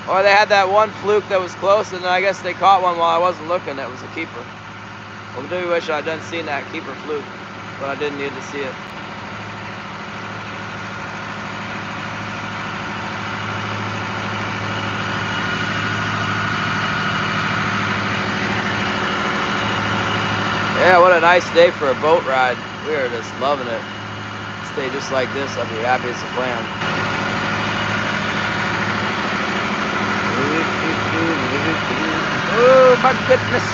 Or they had that one fluke that was close, and I guess they caught one while I wasn't looking. That was a keeper. Well, I do wish I'd done seen that keeper fluke, but I didn't need to see it. Yeah, what a nice day for a boat ride. We are just loving it. Stay just like this, I'll be happy as a clam. Oh my goodness.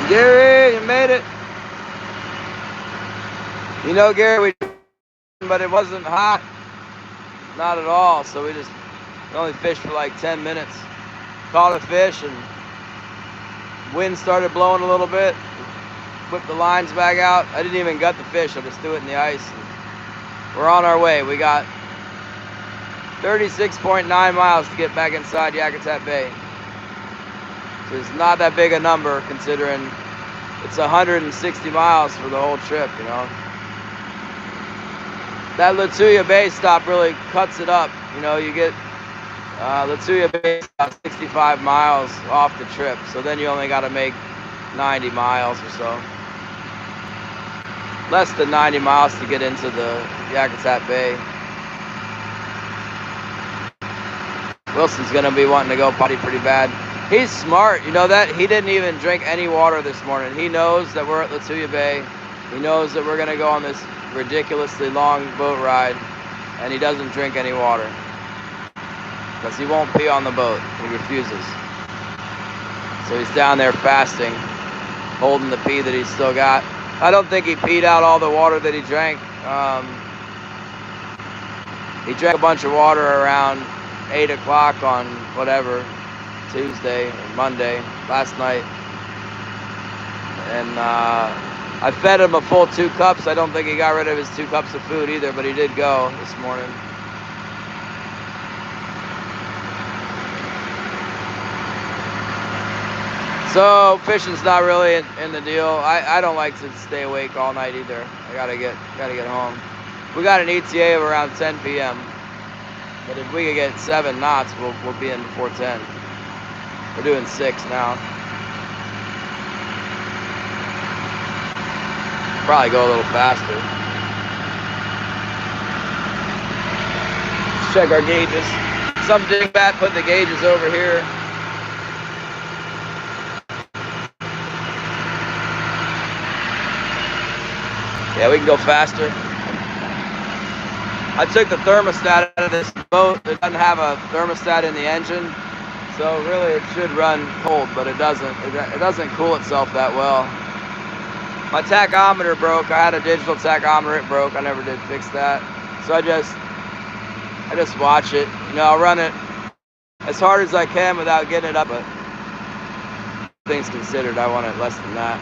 Gary, you made it. You know, Gary, but it wasn't hot. Not at all, so we only fished for like 10 minutes. Caught a fish and wind started blowing a little bit. Whipped the lines back out. I didn't even gut the fish, I just threw it in the ice. We're on our way. We got 36.9 miles to get back inside Yakutat Bay. So it's not that big a number considering it's 160 miles for the whole trip, you know. That Latuya Bay stop really cuts it up. You know, you get Latuya Bay is about 65 miles off the trip, so then you only got to make 90 miles or so. Less than 90 miles to get into the Yakutat Bay. Wilson's gonna be wanting to go potty pretty bad. He's smart, you know that? He didn't even drink any water this morning. He knows that we're at Latuya Bay. He knows that we're gonna go on this ridiculously long boat ride, and he doesn't drink any water. Because he won't pee on the boat. He refuses. So he's down there fasting, holding the pee that he's still got. I don't think he peed out all the water that he drank. He drank a bunch of water around 8 o'clock on whatever, Tuesday or Monday, last night. And I fed him a full 2 cups. I don't think he got rid of his 2 cups of food either, but he did go this morning. So fishing's not really in the deal. I don't like to stay awake all night either. I gotta get home. We got an ETA of around 10 p.m. But if we could get 7 knots, we'll be in before 10. We're doing 6 now. Probably go a little faster. Let's check our gauges. Some dingbat put the gauges over here. Yeah, we can go faster. I took the thermostat out of this boat. It doesn't have a thermostat in the engine, so really it should run cold, but it doesn't. It doesn't cool itself that well. My tachometer broke. I had a digital tachometer. It broke. I never did fix that. So I just watch it. You know, I'll run it as hard as I can without getting it up, but things considered, I want it less than that.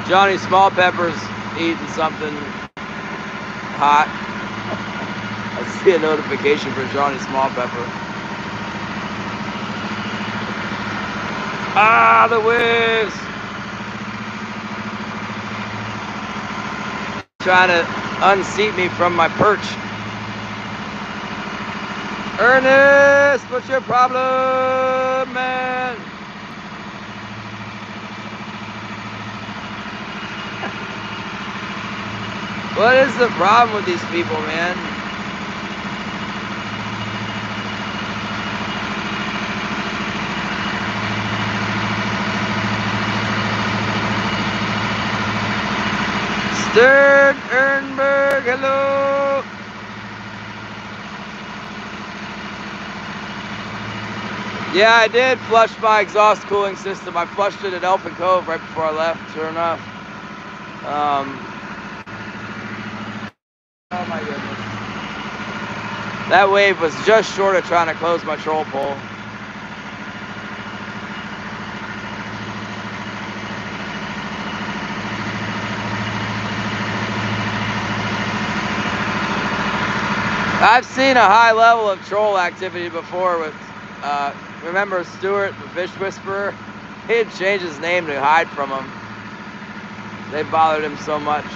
Johnny Small Pepper's eating something hot. I see a notification for Johnny Small Pepper. Ah, the waves! Trying to unseat me from my perch. Ernest, what's your problem, man? What is the problem with these people, man? Stern Ernberg, hello. Yeah, I did flush my exhaust cooling system. I flushed it at Elfin Cove right before I left, sure enough. Oh my goodness. That wave was just short of trying to close my troll pole. I've seen a high level of troll activity before with, remember Stuart, the fish whisperer? He'd change his name to hide from them. They bothered him so much.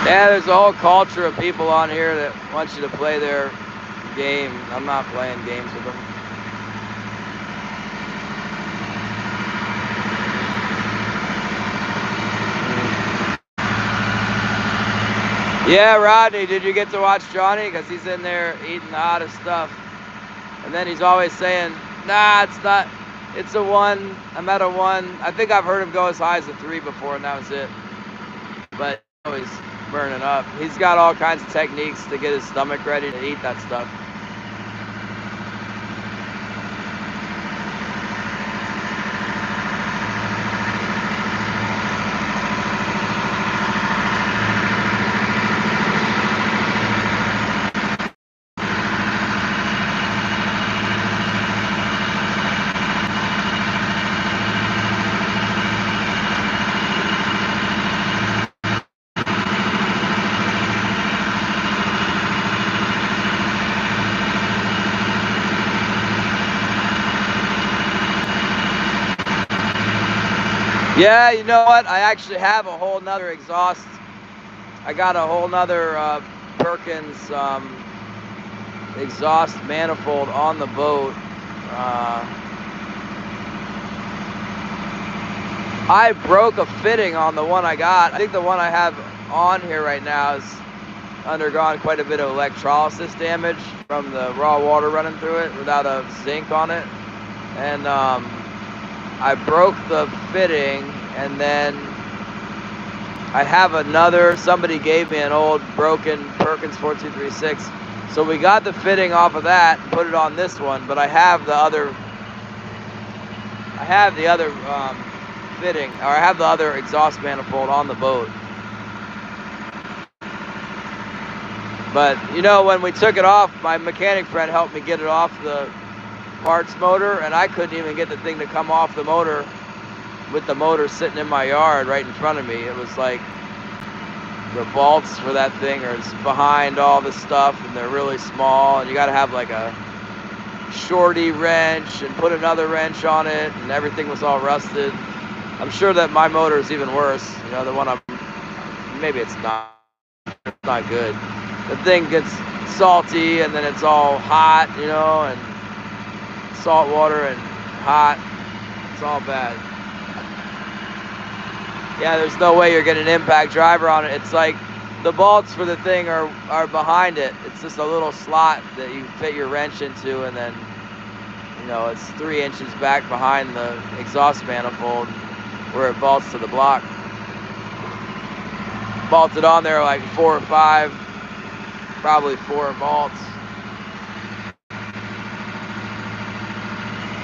Yeah, there's a whole culture of people on here that want you to play their game. I'm not playing games with them. Yeah, Rodney, did you get to watch Johnny? Because he's in there eating the hottest stuff. And then he's always saying, nah, it's not, it's a 1, I'm at a 1. I think I've heard him go as high as a 3 before, and that was it. But he's burning up. He's got all kinds of techniques to get his stomach ready to eat that stuff. Yeah, you know what? I actually have a whole nother exhaust. I got a whole nother Perkins exhaust manifold on the boat. I broke a fitting on the one I got. I think the one I have on here right now has undergone quite a bit of electrolysis damage from the raw water running through it without a zinc on it. And I broke the fitting, and then I have another, somebody gave me an old broken Perkins 4236. So we got the fitting off of that and put it on this one, but I have the other fitting, or I have the other exhaust manifold on the boat. But you know, when we took it off, my mechanic friend helped me get it off the parts motor, and I couldn't even get the thing to come off the motor with the motor sitting in my yard right in front of me. It was like the bolts for that thing are behind all the stuff, and they're really small, and you got to have like a shorty wrench and put another wrench on it, and everything was all rusted. I'm sure that my motor is even worse. You know, the one maybe it's not good. The thing gets salty, and then it's all hot, you know, and salt water and hot. It's all bad. Yeah, there's no way you're getting an impact driver on it. It's like the bolts for the thing are behind it. It's just a little slot that you fit your wrench into, and then, you know, it's 3 inches back behind the exhaust manifold where it bolts to the block. Bolted on there like 4 or 5, probably 4 bolts.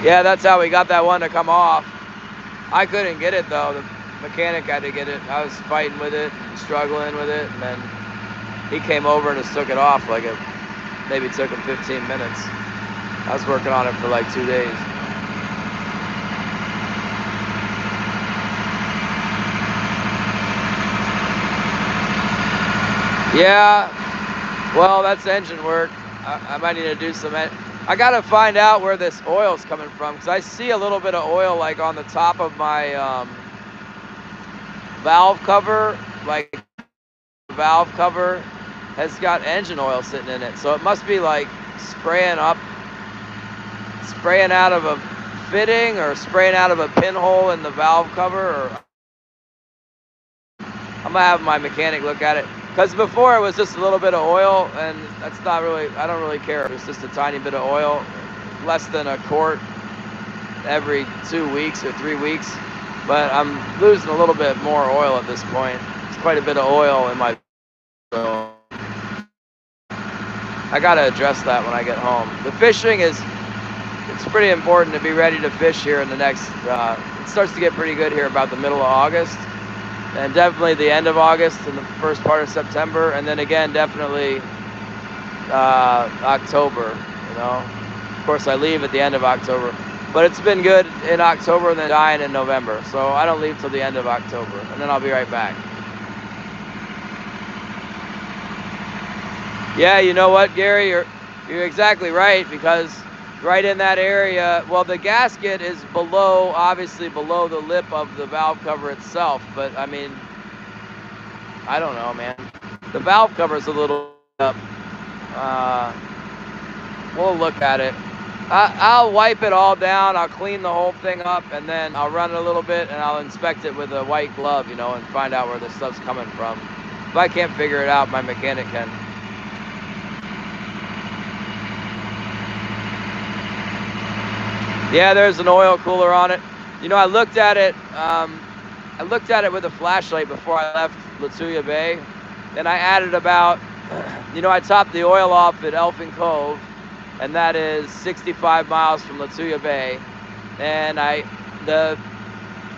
Yeah, that's how we got that one to come off. I couldn't get it though. The mechanic had to get it. I was fighting with it and struggling with it, and then he came over and just took it off. Like it maybe took him 15 minutes. I was working on it for like 2 days. Yeah, well, that's engine work. I might need to do some. I gotta find out where this oil's coming from, because I see a little bit of oil like on the top of my valve cover. Like the valve cover has got engine oil sitting in it, so it must be like spraying out of a fitting or spraying out of a pinhole in the valve cover. Or I'm gonna have my mechanic look at it. Because before it was just a little bit of oil, and that's not really, I don't really care. It's just a tiny bit of oil, less than a quart every 2 weeks or 3 weeks. But I'm losing a little bit more oil at this point. It's quite a bit of oil in my, so I gotta address that when I get home. The fishing it's pretty important to be ready to fish here in the next, it starts to get pretty good here about the middle of August. And definitely the end of August and the first part of September, and then again definitely October, you know. Of course, I leave at the end of October. But it's been good in October and then dying in November. So I don't leave till the end of October, and then I'll be right back. Yeah, you know what, Gary? You're exactly right, because right in that area, well, the gasket is below, obviously below the lip of the valve cover itself. But I mean, I don't know, man. The valve cover's a little up. We'll look at it. I'll wipe it all down. I'll clean the whole thing up, and then I'll run it a little bit, and I'll inspect it with a white glove, you know, and find out where the stuff's coming from. If I can't figure it out, my mechanic can. Yeah, there's an oil cooler on it. You know, I looked at it. I looked at it with a flashlight before I left Latuya Bay, and I added about, you know, I topped the oil off at Elfin Cove, and that is 65 miles from Latuya Bay, and the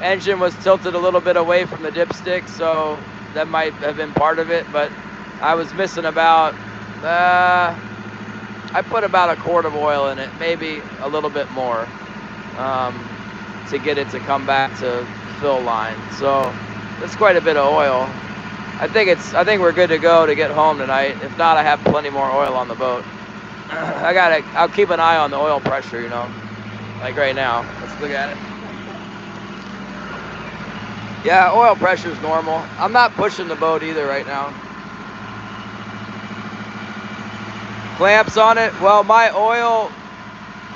engine was tilted a little bit away from the dipstick, so that might have been part of it. But I was missing about, I put about a quart of oil in it, maybe a little bit more, to get it to come back to fill line. So that's quite a bit of oil. I think we're good to go to get home tonight. If not, I have plenty more oil on the boat. I'll keep an eye on the oil pressure, you know, like right now. Let's look at it. Yeah, oil pressure's normal. I'm not pushing the boat either right now. Clamps on it. Well, my oil,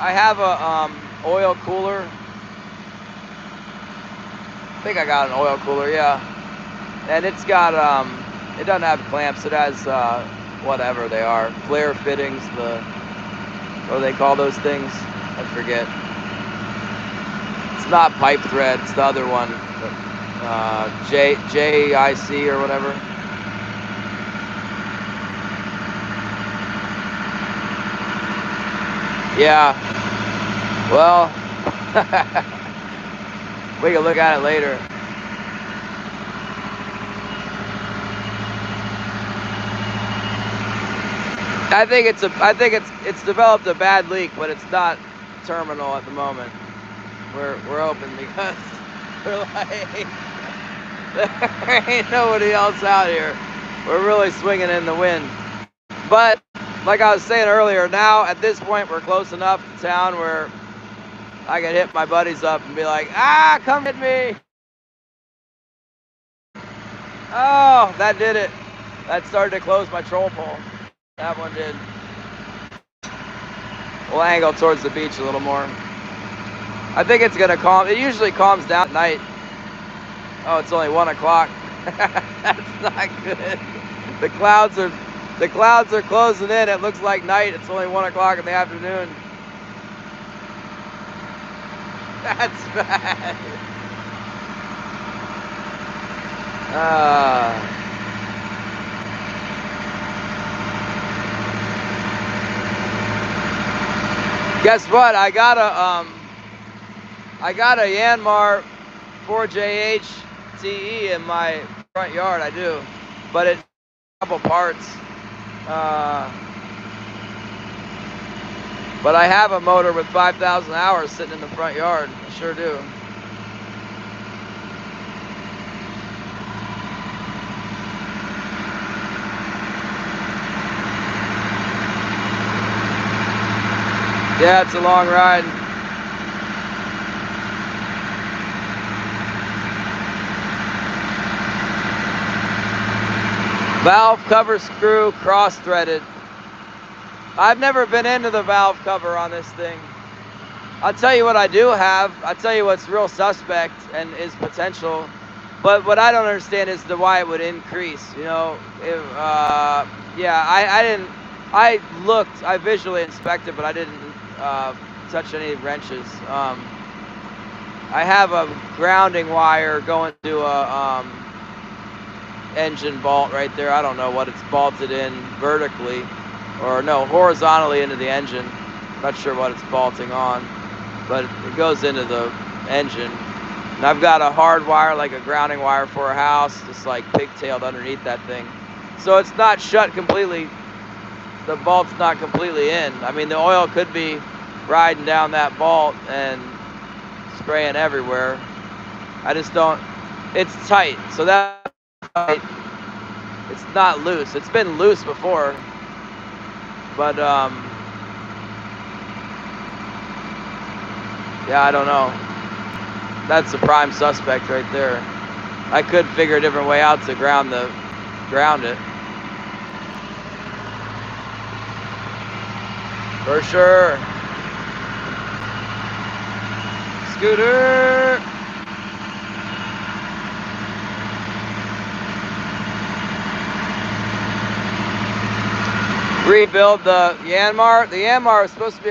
I have a oil cooler. I think I got an oil cooler, yeah. And it's got, it doesn't have clamps. It has, whatever they are, flare fittings, what do they call those things? I forget. It's not pipe thread, it's the other one, JIC or whatever. Yeah, well, we can look at it later. I think it's developed a bad leak, but it's not terminal at the moment. We're open because we're like, there ain't nobody else out here. We're really swinging in the wind. But like I was saying earlier, now at this point we're close enough to town where I can hit my buddies up and be like, come hit me. Oh, that did it. That started to close my troll pole. That one did. We'll angle towards the beach a little more. I think it's gonna calm. It usually calms down at night. Oh, it's only 1 o'clock. That's not good. The clouds are closing in. It looks like night. It's only 1 o'clock in the afternoon. That's bad. Guess what? I got a Yanmar 4JH TE in my front yard. I do, but it's a couple parts. But I have a motor with 5,000 hours sitting in the front yard. I sure do. Yeah, it's a long ride. Valve cover screw cross-threaded. I've never been into the valve cover on this thing. I'll tell you what I do have. I'll tell you what's real suspect and is potential. But what I don't understand is why it would increase. You know, yeah, I didn't. I looked. I visually inspected, but I didn't touch any wrenches. I have a grounding wire going to a engine bolt right there. I don't know what it's bolted in vertically, or no, horizontally into the engine. Not sure what it's bolting on, but it goes into the engine. And I've got a hard wire, like a grounding wire for a house, just like pigtailed underneath that thing. So it's not shut completely the bolt's not completely in. I mean, the oil could be riding down that bolt and spraying everywhere. I just don't, it's tight, so that's tight. It's not loose. It's been loose before, but yeah, I don't know. That's the prime suspect right there. I could figure a different way out to ground it. For sure. Scooter. Rebuild the Yanmar. The Yanmar was supposed to be